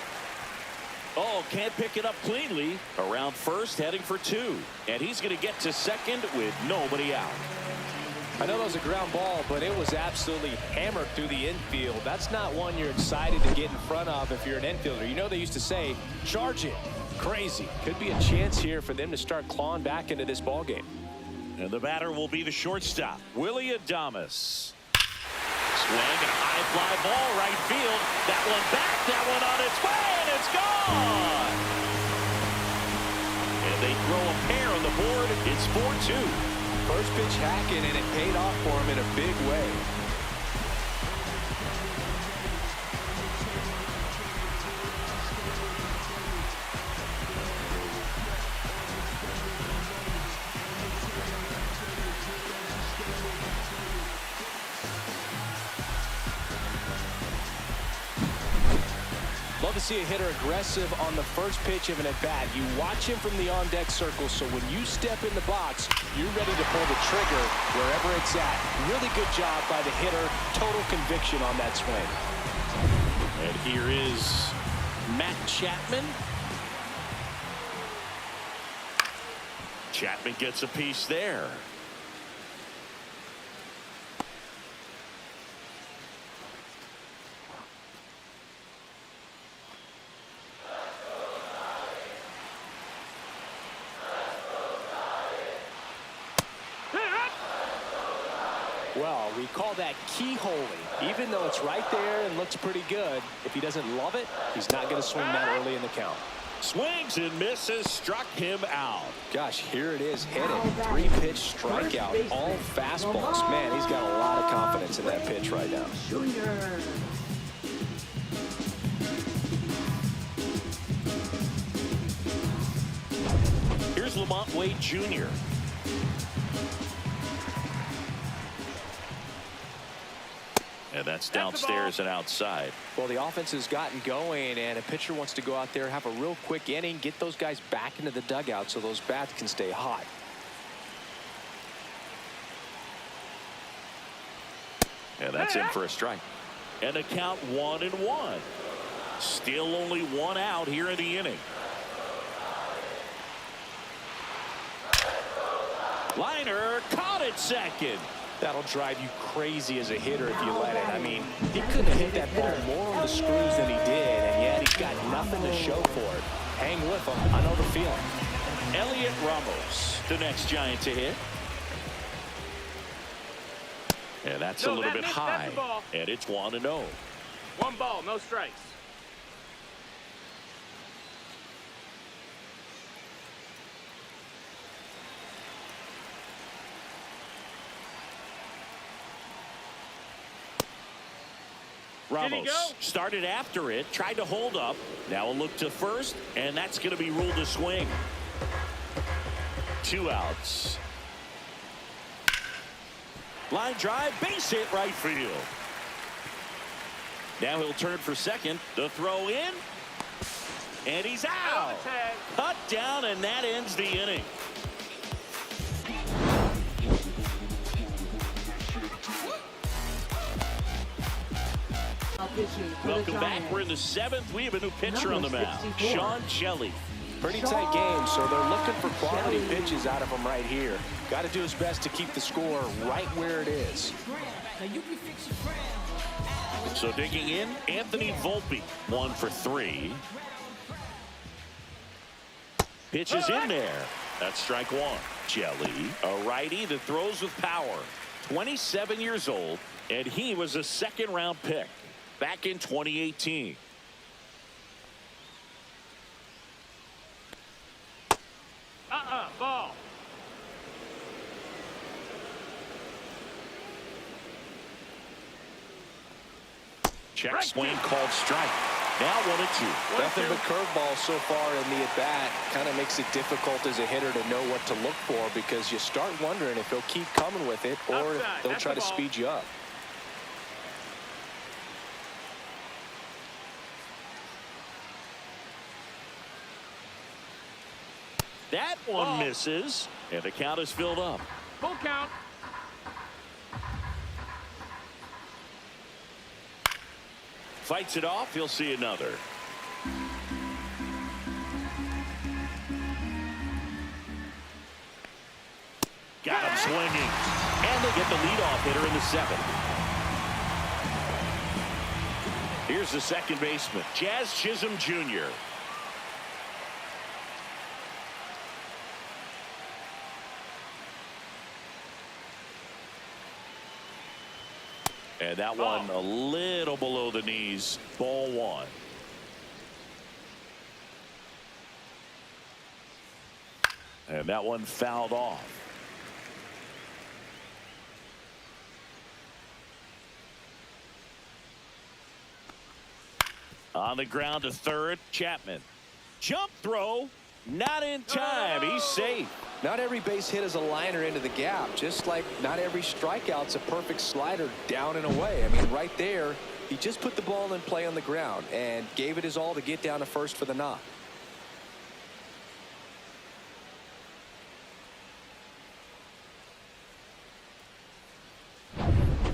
B: Oh, can't pick it up cleanly. Around first, heading for 2. And he's going to get to second with nobody out.
D: I know that was a ground ball, but it was absolutely hammered through the infield. That's not one you're excited to get in front of if you're an infielder. You know they used to say, charge it. Crazy. Could be a chance here for them to start clawing back into this ball game.
B: And the batter will be the shortstop, Willie Adames. Swing and a high fly ball right field. That one back, that one on its way, and it's gone. And they throw a pair on the board. It's 4-2.
G: First pitch hacking, and it paid off for him in a big way.
D: Love to see a hitter aggressive on the first pitch of an at-bat. You watch him from the on-deck circle, so when you step in the box, you're ready to pull the trigger wherever it's at. Really good job by the hitter. Total conviction on that swing.
B: And here is Matt Chapman. Chapman gets a piece there.
D: Well, we call that keyholing. Even though it's right there and looks pretty good, if he doesn't love it, he's not going to swing that early in the count.
B: Swings and misses, struck him out.
G: Gosh, here it is, hit it. 3-pitch strikeout, all fastballs. Man, he's got a lot of confidence in that pitch right now.
C: Junior.
B: Here's Lamont Wade Jr. And that's downstairs and outside.
D: Well, the offense has gotten going, and a pitcher wants to go out there, have a real quick inning, get those guys back into the dugout so those bats can stay hot.
B: And that's in for a strike. And the count 1-1. Still only 1 out here in the inning. Liner caught it second.
D: That'll drive you crazy as a hitter if you let it. I mean, he couldn't have hit that ball more on the screws than he did, and yet he's got nothing to show for it. Hang with him. I know the feeling.
B: Elliot Ramos, the next Giant to hit. And that's a little bit high. And it's 1-0.
F: 1 ball, no strikes.
B: Ramos started after it, tried to hold up. Now a look to first, and that's going to be ruled a swing. 2 outs. Line drive, base hit right field. Now he'll turn for second. The throw in, and he's out. Cut down, and that ends the inning. Welcome back. We're in the 7th. We have a new pitcher on the mound, Sean Shelley.
D: Pretty tight game, so they're looking for quality pitches out of him right here. Got to do his best to keep the score right where it is.
B: So digging in, Anthony Volpe, 1 for 3. Pitch is in there. That's strike one. Jelly, a righty that throws with power. 27 years old, and he was a second-round pick back in 2018.
F: Ball.
B: Check swing called strike. Now 1-2.
E: Nothing but curveballs so far in the at-bat. Kind of makes it difficult as a hitter to know what to look for because you start wondering if he'll keep coming with it or if
F: Outside.
E: they'll
F: That's
E: try
F: the
E: to
F: ball.
E: speed you up.
B: That one
F: Ball.
B: misses, and the count is filled up.
F: Full count.
B: Fights it off. He'll see another. Got him swinging. And they get the leadoff hitter in the seventh. Here's the second baseman, Jazz Chisholm Jr. And that one a little below the knees. Ball one. And that one fouled off. On the ground to third, Chapman. Jump throw. Not in time. He's safe.
E: Not every base hit is a liner into the gap, just like not every strikeout's a perfect slider down and away. I mean, right there, he just put the ball in play on the ground and gave it his all to get down to first for the knock.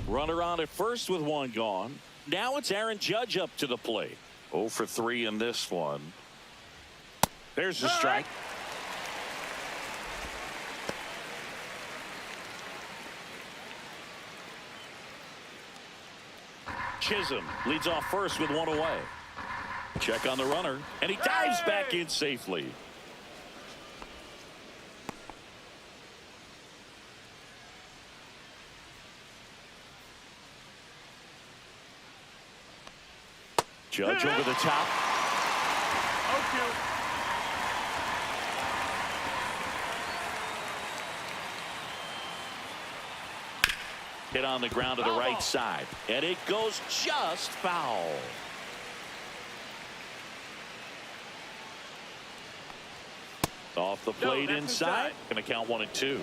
B: Runner on at first with one gone. Now it's Aaron Judge up to the plate. 0 for 3 in this one. There's the strike. Chisholm leads off first with one away. Check on the runner, and he dives back in safely. Judge over the top.
F: 0-2.
B: Hit on the ground to the right side, and it goes just foul. Off the plate inside. Going to count 1-2.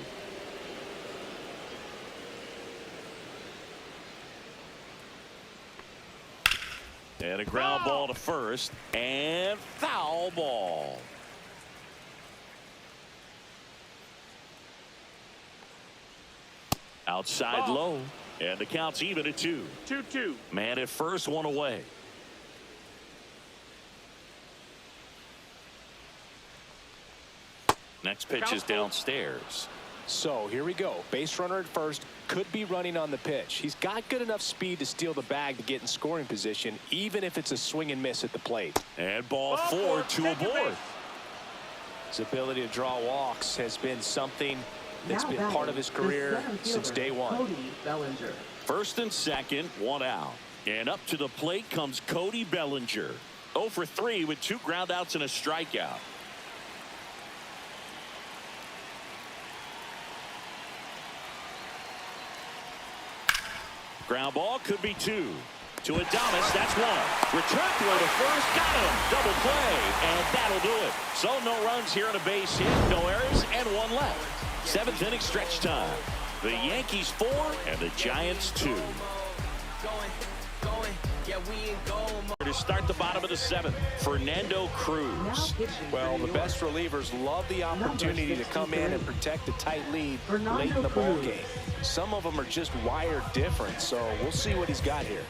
B: And a ground ball to first, and foul ball. Outside low, and the count's even at 2.
F: 2-2.
B: Man at first, one away. Next pitch is downstairs.
E: So here we go. Base runner at first, could be running on the pitch. He's got good enough speed to steal the bag to get in scoring position, even if it's a swing and miss at the plate.
B: And ball 4, 2 aboard.
E: His ability to draw walks has been something that's
C: Now
E: been
C: batting,
E: part of his
C: the
E: career
C: center
E: since
C: fielder,
E: day one.
C: Cody Bellinger.
B: First and second, one out. And up to the plate comes Cody Bellinger. 0 for 3 with 2 groundouts and a strikeout. Ground ball could be 2. To Adames, that's 1. Return throw to first, got him. Double play, and that'll do it. So no runs here on a base hit, no errors, and 1 left. 7th inning stretch time. The Yankees 4 and the Giants 2. To start the bottom of the 7th, Fernando
C: Now
B: Cruz.
C: pitching
E: Well,
C: for
E: the
C: New
E: best
C: York.
E: relievers love the opportunity to come in and protect a tight lead late in the ball game. Some of them are just wired different, so we'll see what he's got here.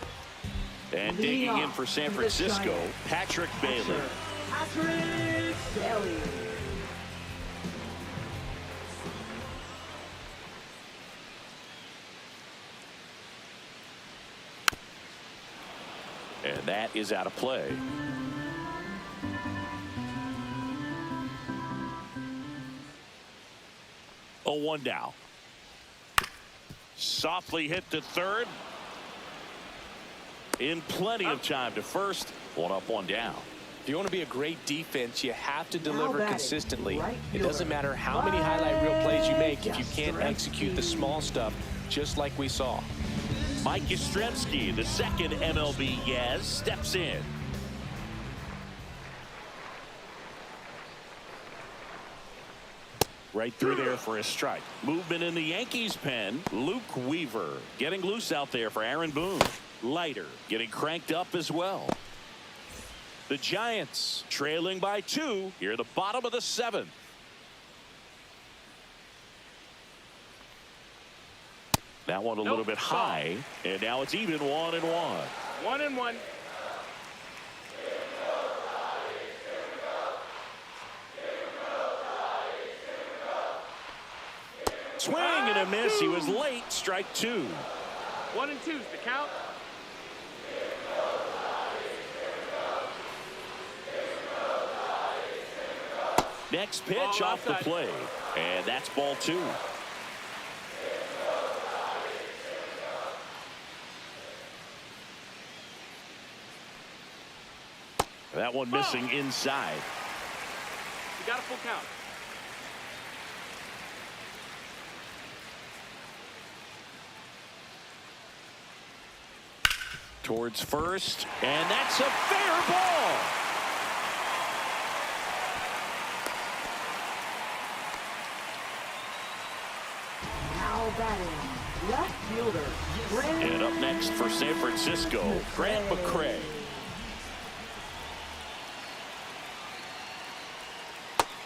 B: And
C: Leading
B: digging in
C: off
B: for San
C: for the
B: Francisco,
C: Giants,
B: Patrick Bailey.
C: Patrick Bailey.
B: And that is out of play. 1 down. Softly hit to third. In plenty of time to first. 1 up, 1 down.
D: If you want to be a great defense, you have to deliver
C: batting,
D: consistently.
C: right
D: It doesn't
C: fielder,
D: matter how many highlight reel plays you make if you can't
C: Yastrzemski.
D: execute the small stuff, just like we saw.
B: Mike Yastrzemski, the second MLB Yaz, steps in. Right through there for a strike. Movement in the Yankees pen. Luke Weaver getting loose out there for Aaron Boone. Leiter getting cranked up as well. The Giants trailing by 2 here at the bottom of the 7th. That one a little bit high, and now it's even 1-1.
F: 1-1.
B: Swing and a miss. He was late. Strike 2.
F: 1 and 2's the count.
B: Next pitch
F: Ball
B: off the
F: outside.
B: plate, and that's ball 2. That one missing inside.
F: You got a full count.
B: Towards first, and that's a fair ball.
C: Now batting, left fielder, Grant.
B: And up next for San Francisco, Grant McCray.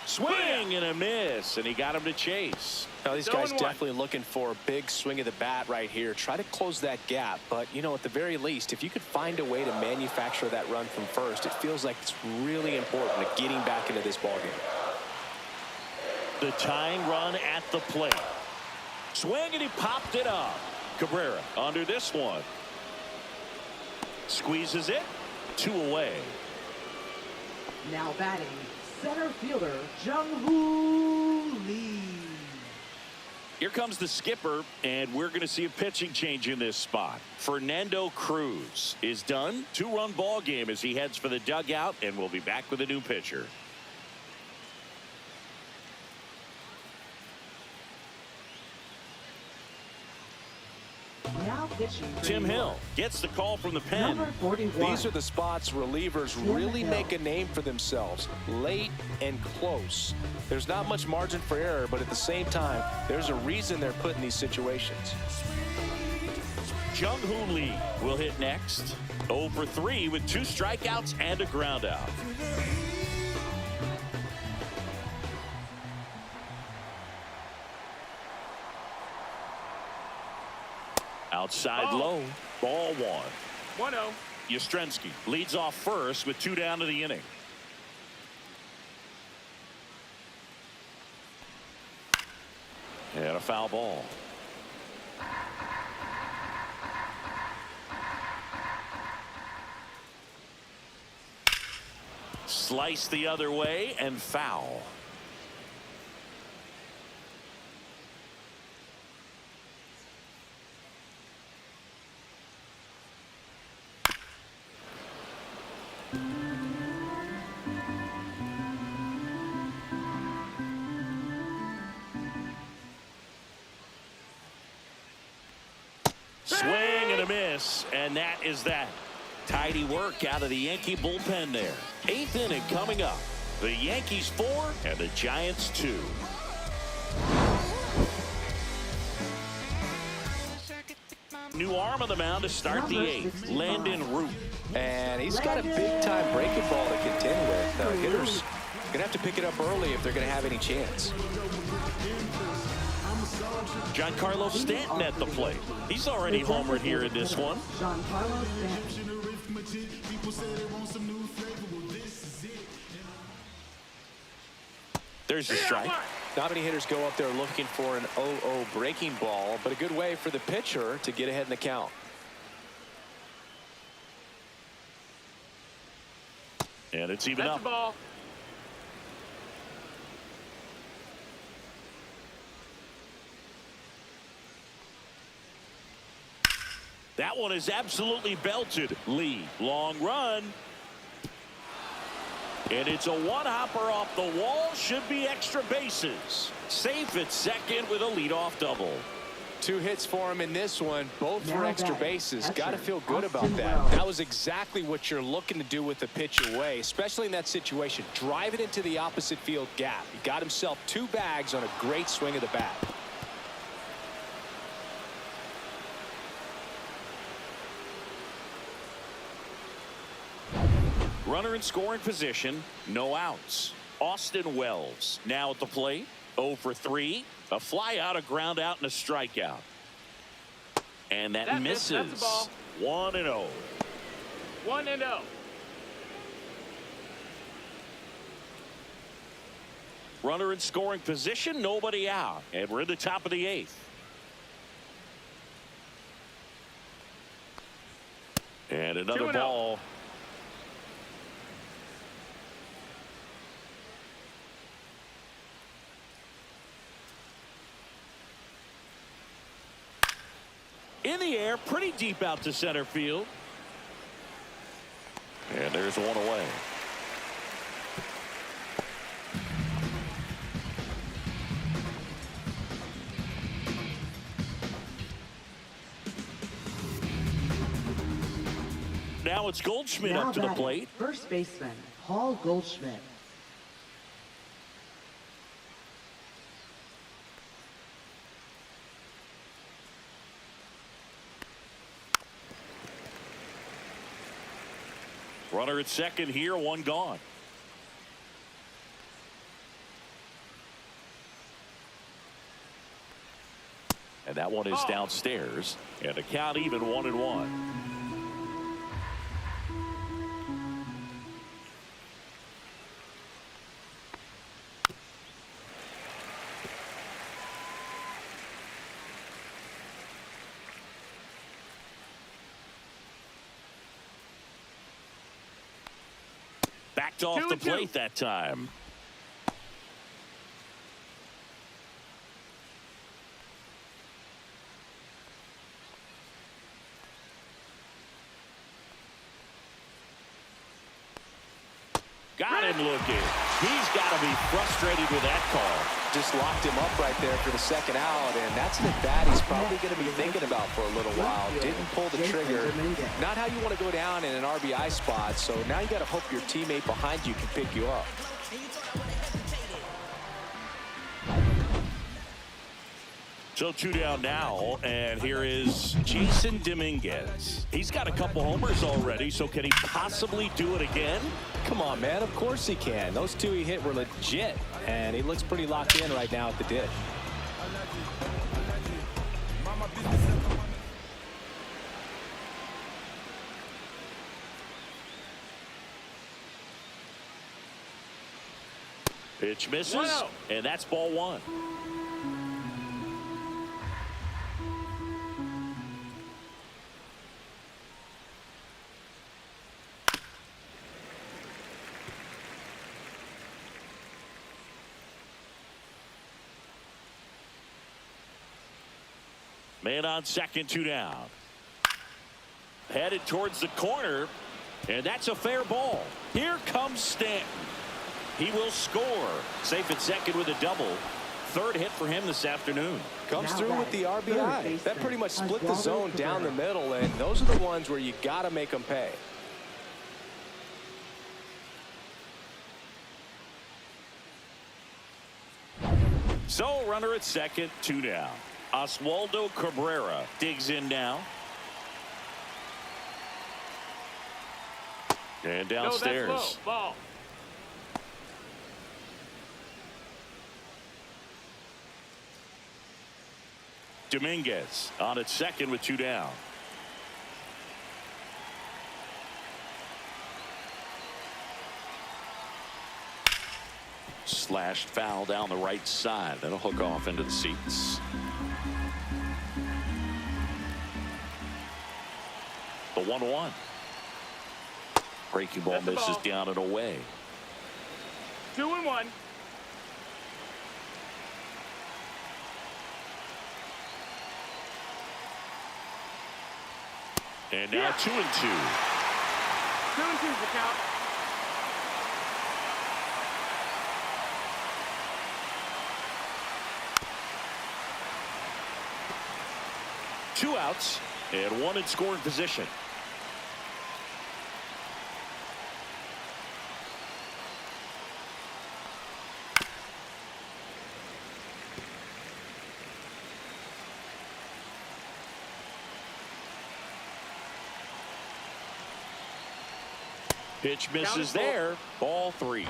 B: Swing and a miss, and he got him to chase.
D: Now, these
F: So
D: guys
F: and one.
D: definitely looking for a big swing of the bat right here. Try to close that gap. But, you know, at the very least, if you could find a way to manufacture that run from first, it feels like it's really important to getting back into this ballgame.
B: The tying run at the plate. Swing, and he popped it up. Cabrera under this one. Squeezes it. 2 away.
C: Now batting, center fielder, Jung-Hoo Lee.
B: Here comes the skipper, and we're going to see a pitching change in this spot. Fernando Cruz is done. 2-run ball game as he heads for the dugout, and we'll be back with a new pitcher.
C: Now pitching for
B: Tim
C: New
B: Hill
C: York,
B: gets the call from the pen.
C: number 41.
D: These are the spots relievers
C: Tim
D: really
C: Hill.
D: make a name for themselves. Late and close. There's not much margin for error, but at the same time, there's a reason they're put in these situations.
B: Jung-Hoo Lee will hit next. 0 for 3 with 2 strikeouts and a ground out. Outside
F: Ball.
B: low. Ball 1.
F: 1-0.
B: Yastrzemski leads off first with 2 down to the inning. And a foul ball. Slice the other way and foul. Swing and a miss, and that is that. Tidy work out of the Yankee bullpen there. 8th inning coming up. The Yankees 4 and the Giants 2. New arm on the mound to start the 8th. Landon Root.
D: And he's got a big-time breaking ball to contend with. Hitters going to have to pick it up early if they're going to have any chance.
B: Giancarlo Stanton at the plate. He's already homered here in this one.
C: Giancarlo Stanton.
B: There's the strike.
D: Not many hitters go up there looking for an 0-0 breaking ball, but a good way for the pitcher to get ahead in the count.
B: And it's even
F: That's
B: up.
F: the ball.
B: That one is absolutely belted. Lee, long run. And it's a one-hopper off the wall. Should be extra bases. Safe at second with a leadoff double.
E: 2 hits for him in this one, both for
C: Now
E: extra
C: batting,
E: bases.
C: catcher,
E: Got to feel good about
C: Austin
E: that.
C: Wells.
E: That was exactly what you're looking to do with the pitch away, especially in that situation. Drive it into the opposite field gap. He got himself 2 bags on a great swing of the bat.
B: Runner in scoring position, no outs. Austin Wells now at the plate, 0 for 3. A fly out, a ground out, and a strikeout. And that misses.
F: That's a ball.
B: 1-0.
F: 1-0.
B: Runner in scoring position, nobody out. And we're in the top of the 8th. And another
F: 2-0.
B: ball. In the air, pretty deep out to center field. And there's one away. Now it's Goldschmidt
C: Now
B: up to the
C: batting,
B: plate.
C: first baseman, Paul Goldschmidt.
B: Runner at second here, one gone. And that one is downstairs. And the count even 1-1. Backed off the
F: 2-2.
B: plate that time. Got him looking. He's got to be frustrated with that call.
E: Just locked him up right there for the second out, and that's an at-bat he's probably going to be thinking about for a little while. Didn't pull the trigger. Not how you want to go down in an RBI spot, so now you got to hope your teammate behind you can pick you up.
B: So 2 down now, and here is Jason Dominguez. He's got a couple homers already, so can he possibly do it again?
D: Come on, man. Of course he can. Those 2 he hit were legit, and he looks pretty locked in right now at the dish.
B: Pitch misses,
F: 1-0.
B: and that's ball 1. Man on second, 2 down. Headed towards the corner, and that's a fair ball. Here comes Stanton. He will score. Safe at second with a double. 3rd hit for him this afternoon.
E: Comes
C: Now
E: through with the
C: batting, third
E: RBI.
C: baseman,
E: That pretty much split the
C: Oswaldo
E: zone down the
C: Cabrera.
E: middle, and those are the ones where you got to make them pay.
B: So runner at second, 2 down. Oswaldo Cabrera digs in now. And downstairs.
F: No, that's low. Ball.
B: Dominguez on at second with 2 down. Slashed foul down the right side. That'll hook off into the seats. The 1-1. Breaking ball
F: That's the
B: misses
F: ball.
B: down and away.
F: 2-1.
B: And now 2-2.
F: 2-2's the count.
B: Two outs and one in scoring position. Pitch misses there. Ball 3.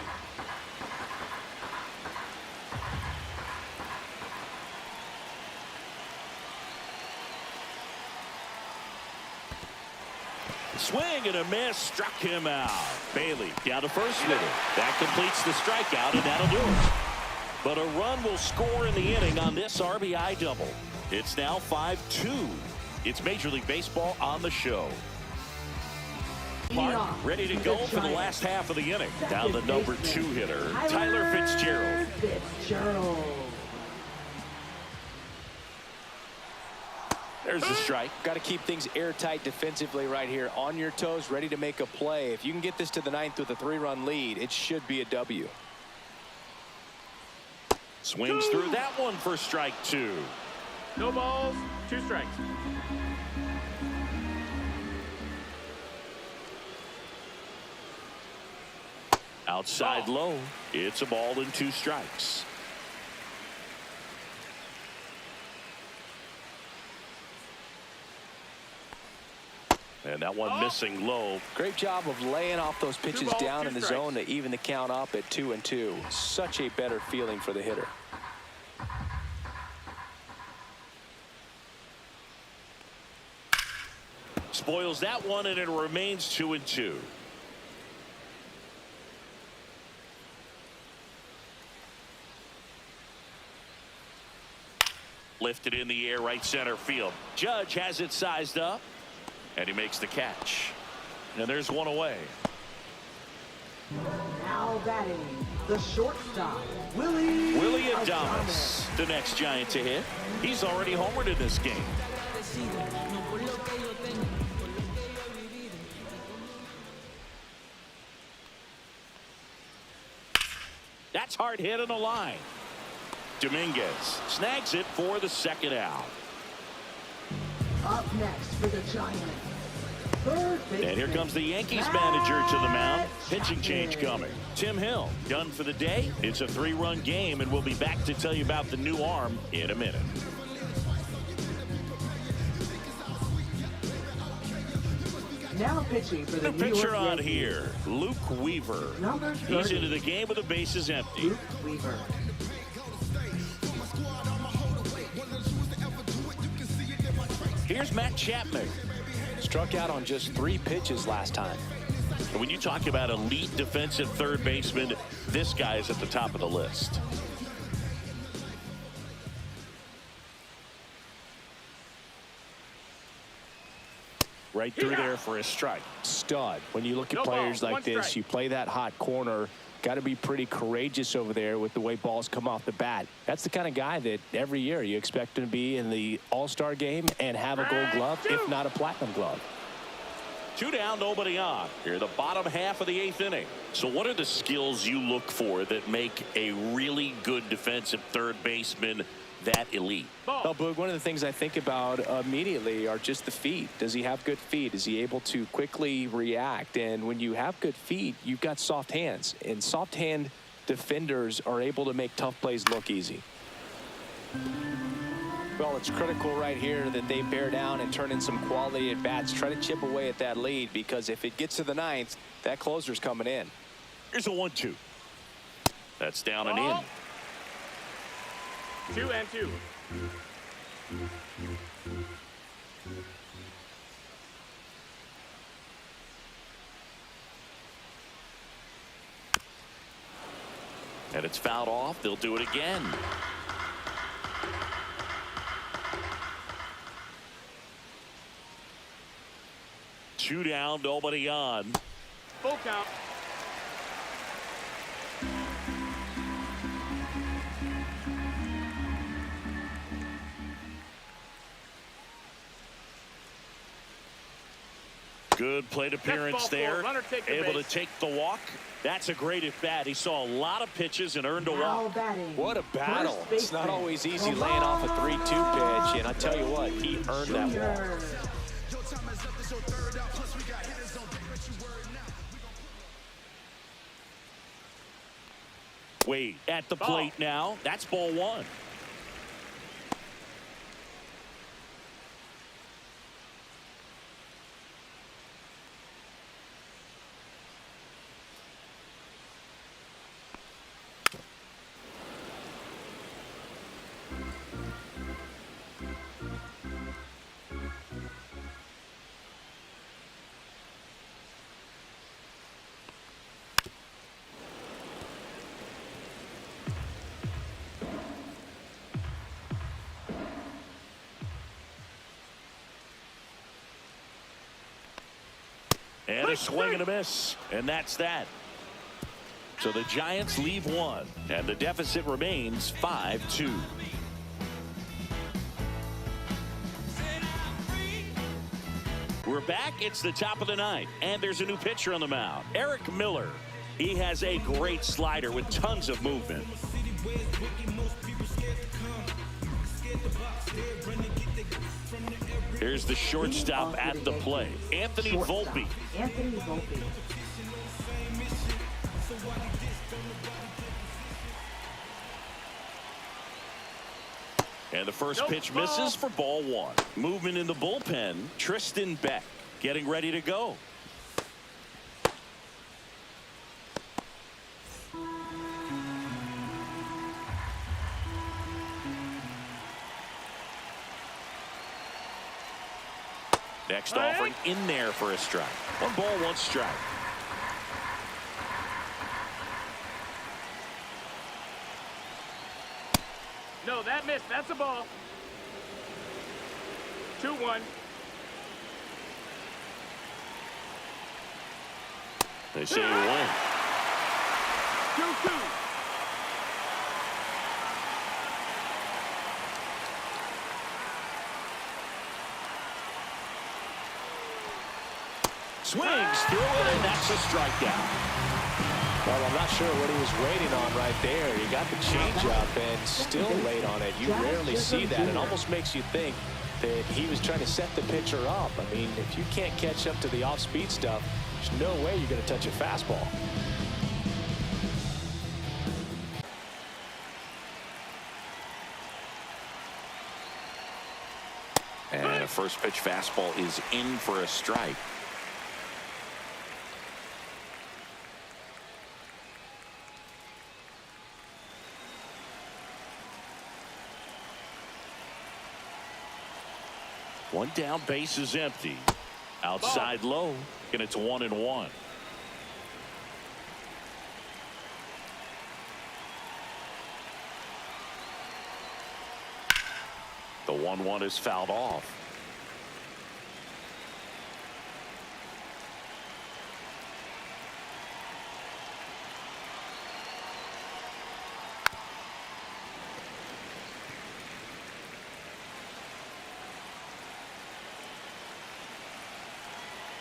B: Swing and a miss, struck him out. Bailey down to first with it. That completes the strikeout, and that'll do it. But a run will score in the inning on this RBI double. It's now 5-2. It's Major League Baseball on the show. Park ready to go for the last half of the inning. Now the number 2 hitter, Tyler Fitzgerald. There's the strike.
E: Got to keep things airtight defensively right here. On your toes, ready to make a play. If you can get this to the 9th with a 3-run lead, it should be a W.
B: Swings through that one for strike 2.
F: No balls, 2 strikes.
B: Outside low. It's a ball and 2 strikes. And that one missing low.
E: Great job of laying off those pitches down in the zone to even the count up at 2-2. Such a better feeling for the hitter.
B: Spoils that one, and it remains 2-2. Lifted in the air, right center field. Judge has it sized up, and he makes the catch. And there's one away.
C: Now batting, the shortstop, Willie
B: Adames, the next Giant to hit. He's already homered in this game. That's hard hit in the line. Dominguez snags it for the second out.
C: Up next for the Giants, third baseman.
B: And here comes the Yankees manager to the mound. Pitching change coming. Tim Hill done for the day. It's a 3-run game, and we'll be back to tell you about the new arm in a minute.
C: Now pitching for the New
B: pitcher
C: York
B: on
C: Yankees.
B: here, Luke Weaver.
C: Number 30.
B: He's into the game with the bases empty.
C: Luke Weaver.
B: Here's Matt Chapman.
E: Struck out on just 3 pitches last time.
B: And when you talk about elite defensive third baseman, this guy is at the top of the list. Right through there for a strike.
E: Stud. When you look at
F: No
E: players
F: ball,
E: like
F: 1
E: this,
F: strike.
E: you play that hot corner. Got to be pretty courageous over there with the way balls come off the bat. That's the kind of guy that every year you expect him to be in the All-Star game and have a gold glove, if not a platinum glove.
B: 2 down, nobody on. Here, the bottom half of the 8th inning. So what are the skills you look for that make a really good defensive third baseman that elite?
E: Well, Boog, one of the things I think about immediately are just the feet. Does he have good feet? Is he able to quickly react? And when you have good feet, you've got soft hands. And soft hand defenders are able to make tough plays look easy. Well, it's critical right here that they bear down and turn in some quality at bats. Try to chip away at that lead, because if it gets to the 9th, that closer's coming in.
B: Here's a 1-2. That's down and in.
F: 2-2.
B: And it's fouled off. They'll do it again. Two down, nobody on.
F: Full count.
B: Good plate appearance there. Able to take the walk. That's a great at bat. He saw a lot of pitches and earned a walk.
D: What a battle. It's not always easy laying off a 3-2 pitch, and I tell you what, he earned that walk.
B: Wade at the plate now. That's ball one. And a swing and a miss. And that's that. So the Giants leave one. And the deficit remains 5-2. We're back. It's the top of the ninth. And there's a new pitcher on the mound. Eric Miller. He has a great slider with tons of movement. Here's the shortstop at the plate, Anthony Volpe.
C: Anthony Volpe.
B: And the first pitch misses for ball one. Movement in the bullpen. Tristan Beck getting ready to go. Next offering in there for a strike. 1 ball, 1 strike.
F: No, that missed. That's a ball. 2-1.
B: They say you win.
F: 2-2.
B: Swings through it, and that's a strikeout.
D: Well, I'm not sure what he was waiting on right there. He got the changeup and still laid on it. You rarely see that. It almost makes you think that he was trying to set the pitcher up. I mean, if you can't catch up to the off-speed stuff, there's no way you're going to touch a fastball.
B: And a first pitch fastball is in for a strike. One down, base is empty. Outside low, and it's 1-1. The 1-1 is fouled off.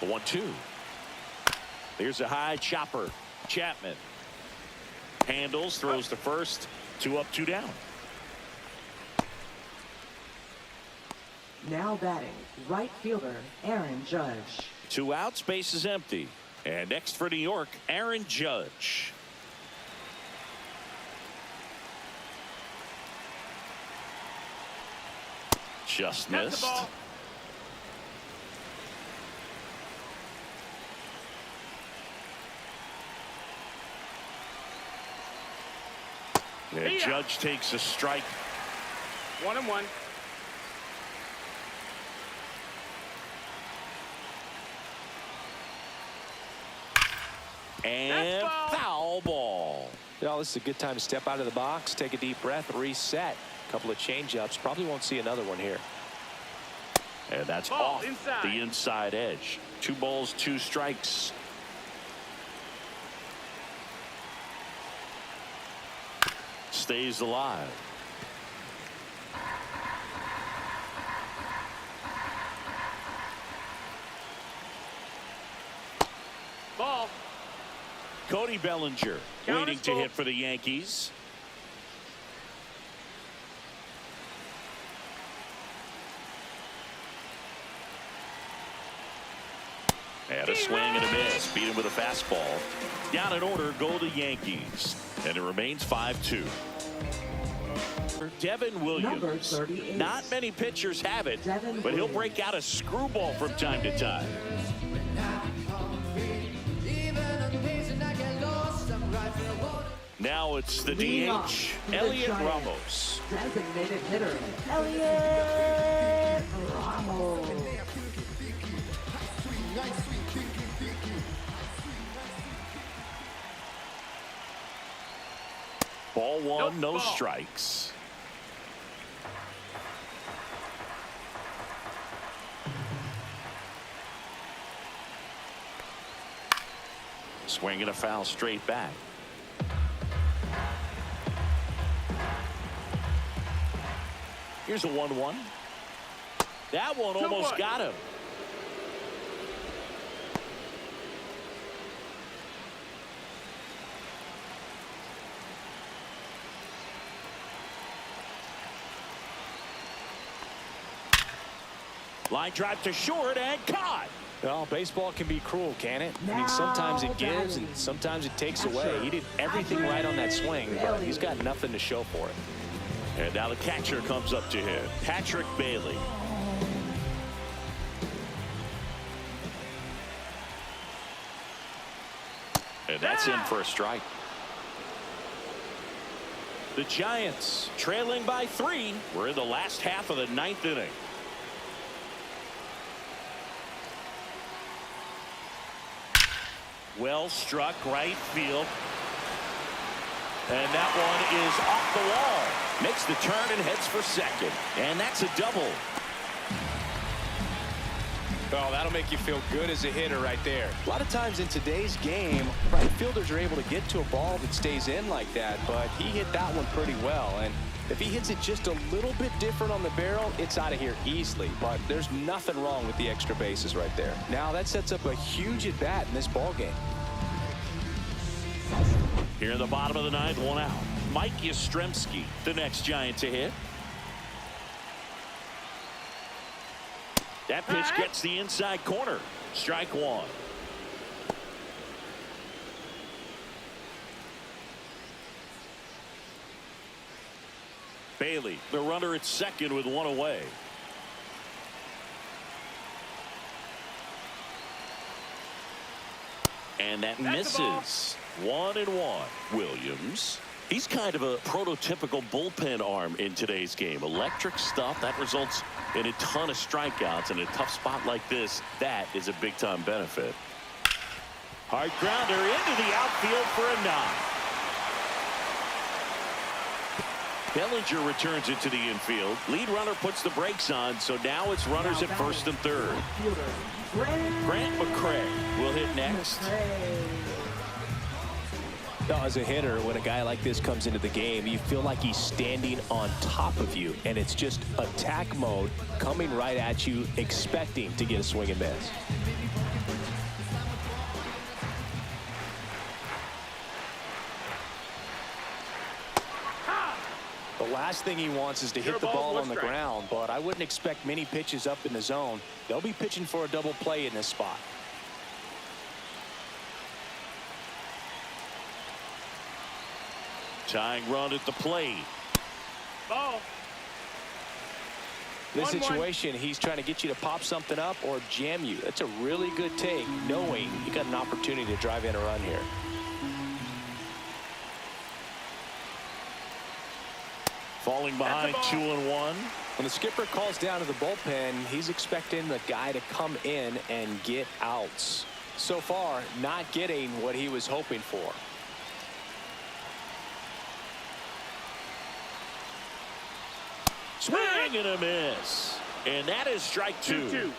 B: The 1-2. Here's a high chopper. Chapman handles, throws to first. 2 up, 2 down.
C: Now batting, right fielder Aaron Judge.
B: 2 outs, base is empty. And next for New York, Aaron Judge. Just missed. The Judge takes a strike.
F: 1-1.
B: And foul ball.
D: You know, this is a good time to step out of the box, take a deep breath, reset. A couple of change-ups. Probably won't see another one here.
B: And that's
F: Ball
B: off
F: inside.
B: the inside edge. 2 balls, 2 strikes. Stays alive. Cody Bellinger waiting to hit for the Yankees. And a swing and a miss. Beat him with a fastball. Down in order go the Yankees. And it remains 5-2. Devin Williams. Not many pitchers have it, but he'll break out a screwball from time to time. Now it's the DH, Elliot Ramos.
C: Designated hitter, Elliot Ramos.
B: Ball one, no strikes. Swing and a foul straight back. Here's a 1-1. That one almost got him. Line drive to short and caught.
D: Well, baseball can be cruel, can it? I mean, sometimes it gives and sometimes it takes away. He did everything right on that swing, but he's got nothing to show for it.
B: And now the catcher comes up to hit, Patrick Bailey. And that's in for a strike. The Giants trailing by 3. We're in the last half of the 9th inning. Well struck right field. And that one is off the wall. Makes the turn and heads for second. And that's a double.
G: Well, that'll make you feel good as a hitter right there. A lot of times in today's game, right fielders are able to get to a ball that stays in like that, but he hit that one pretty well. And if he hits it just a little bit different on the barrel, it's out of here easily. But there's nothing wrong with the extra bases right there. Now that sets up a huge at bat in this ball game.
B: Here in the bottom of the 9th, 1 out. Mike Yastrzemski, the next Giant to hit. That pitch gets the inside corner. Strike 1. Bailey, the runner at second with 1 away. And that misses. 1-1. Williams. He's kind of a prototypical bullpen arm in today's game. Electric stuff that results in a ton of strikeouts. In a tough spot like this, that is a big time benefit. Hard grounder into the outfield for a knock. Bellinger returns it to the infield. Lead runner puts the brakes on, so now it's runners at first and third. Grant McCray will hit next.
D: As a hitter, when a guy like this comes into the game, you feel like he's standing on top of you, and it's just attack mode coming right at you, expecting to get a swing and miss. The last thing he wants is to hit the ball on the ground, but I wouldn't expect many pitches up in the zone. They'll be pitching for a double play in this spot.
B: Tying run at the plate.
F: Ball.
D: This situation, he's trying to get you to pop something up or jam you. That's a really good take, knowing you got an opportunity to drive in a run here.
B: Falling behind 2-1.
G: When the skipper calls down to the bullpen, he's expecting the guy to come in and get outs. So far, not getting what he was hoping for.
B: Swing and a miss. And that is strike 2.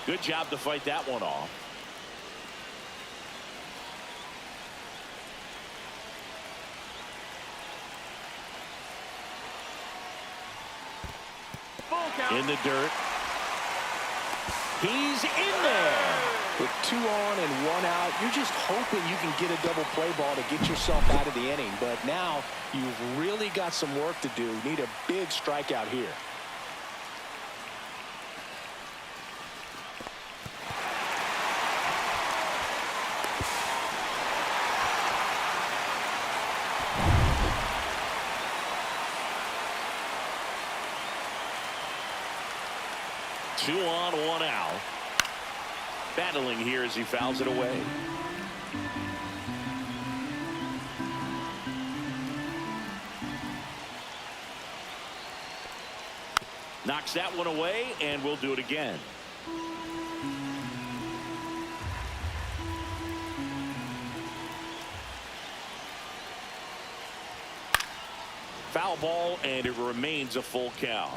B: Good job to fight that one off. in the dirt. He's in there.
D: With 2 on and 1 out, you're just hoping you can get a double play ball to get yourself out of the inning. But now you've really got some work to do. You need a big strikeout here.
B: Two on, 1 out. Battling here as he fouls it away. Knocks that one away, and we'll do it again. Foul ball, and it remains a full count.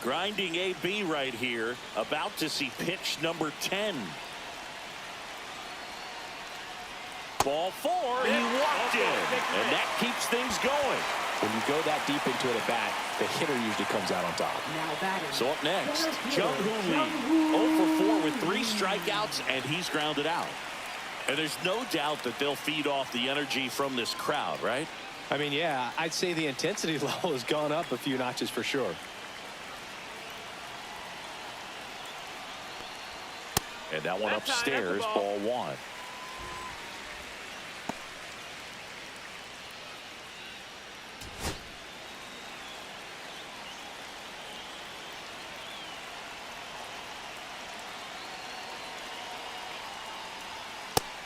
B: Grinding AB right here, about to see pitch number 10. Ball 4, he walked in, and that keeps things going.
D: When you go that deep into an at-bat, the hitter usually comes out on top.
C: Now batting.
B: So up next, Jung Hoo Lee, 0 for 4 with 3 strikeouts, and he's grounded out. And there's no doubt that they'll feed off the energy from this crowd, right?
D: I mean, yeah, I'd say the intensity level has gone up a few notches for sure.
B: And that one upstairs, ball 1.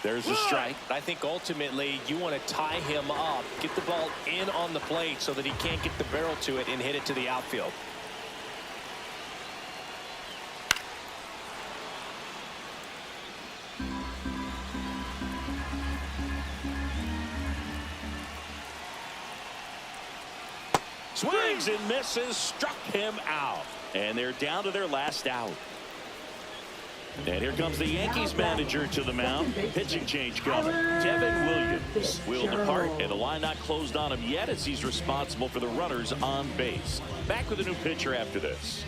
B: There's a strike.
D: I think ultimately you want to tie him up, get the ball in on the plate so that he can't get the barrel to it and hit it to the outfield.
B: Swings and misses, struck him out. And they're down to their last out. And here comes the Yankees manager to the mound. Pitching change coming. Devin Williams will depart, and the line not closed on him yet as he's responsible for the runners on base. Back with a new pitcher after this.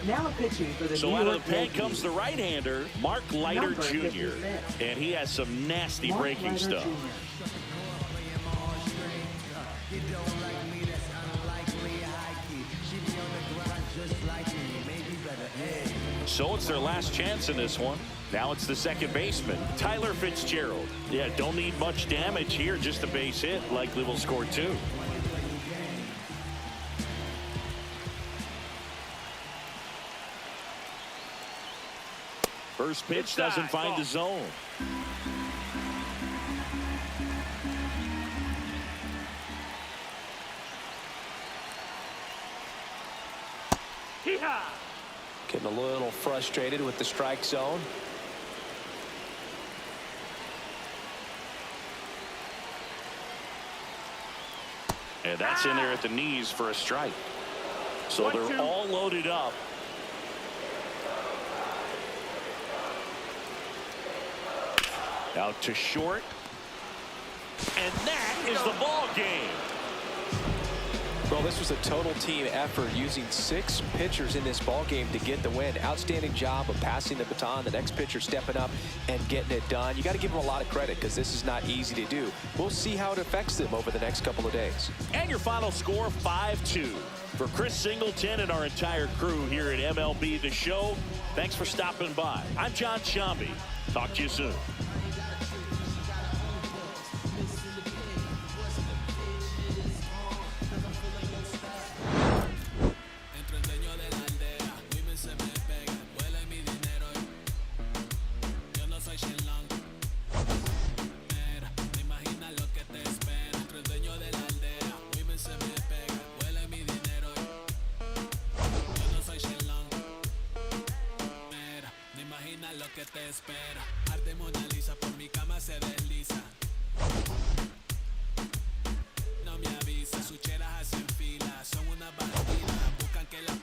C: Now pitching for the
B: So
C: New
B: out
C: York
B: of the pen
C: Yankees.
B: comes the right-hander, Mark Leiter
C: Number
B: Jr.
C: 56.
B: And he has some nasty
C: Mark
B: breaking
C: Leiter
B: stuff.
C: Jr.
B: So it's their last chance in this one. Now it's the second baseman, Tyler Fitzgerald. Yeah, don't need much damage here, just a base hit. Likely will score 2. First pitch doesn't find the zone.
D: Getting a little frustrated with the strike zone.
B: And that's in there at the knees for a strike. So they're all loaded up. Out to short. And that is the ball game.
E: Well, this was a total team effort using 6 pitchers in this ball game to get the win. Outstanding job of passing the baton. The next pitcher stepping up and getting it done. You got to give them a lot of credit because this is not easy to do. We'll see how it affects them over the next couple of days.
B: And your final score, 5-2. For Chris Singleton and our entire crew here at MLB The Show, thanks for stopping by. I'm John Shambi. Talk to you soon.
H: Lo que te espera, arte Mona Lisa por mi cama se desliza. No me avisa, sus cheras hacen fila, son una bandida, buscan que la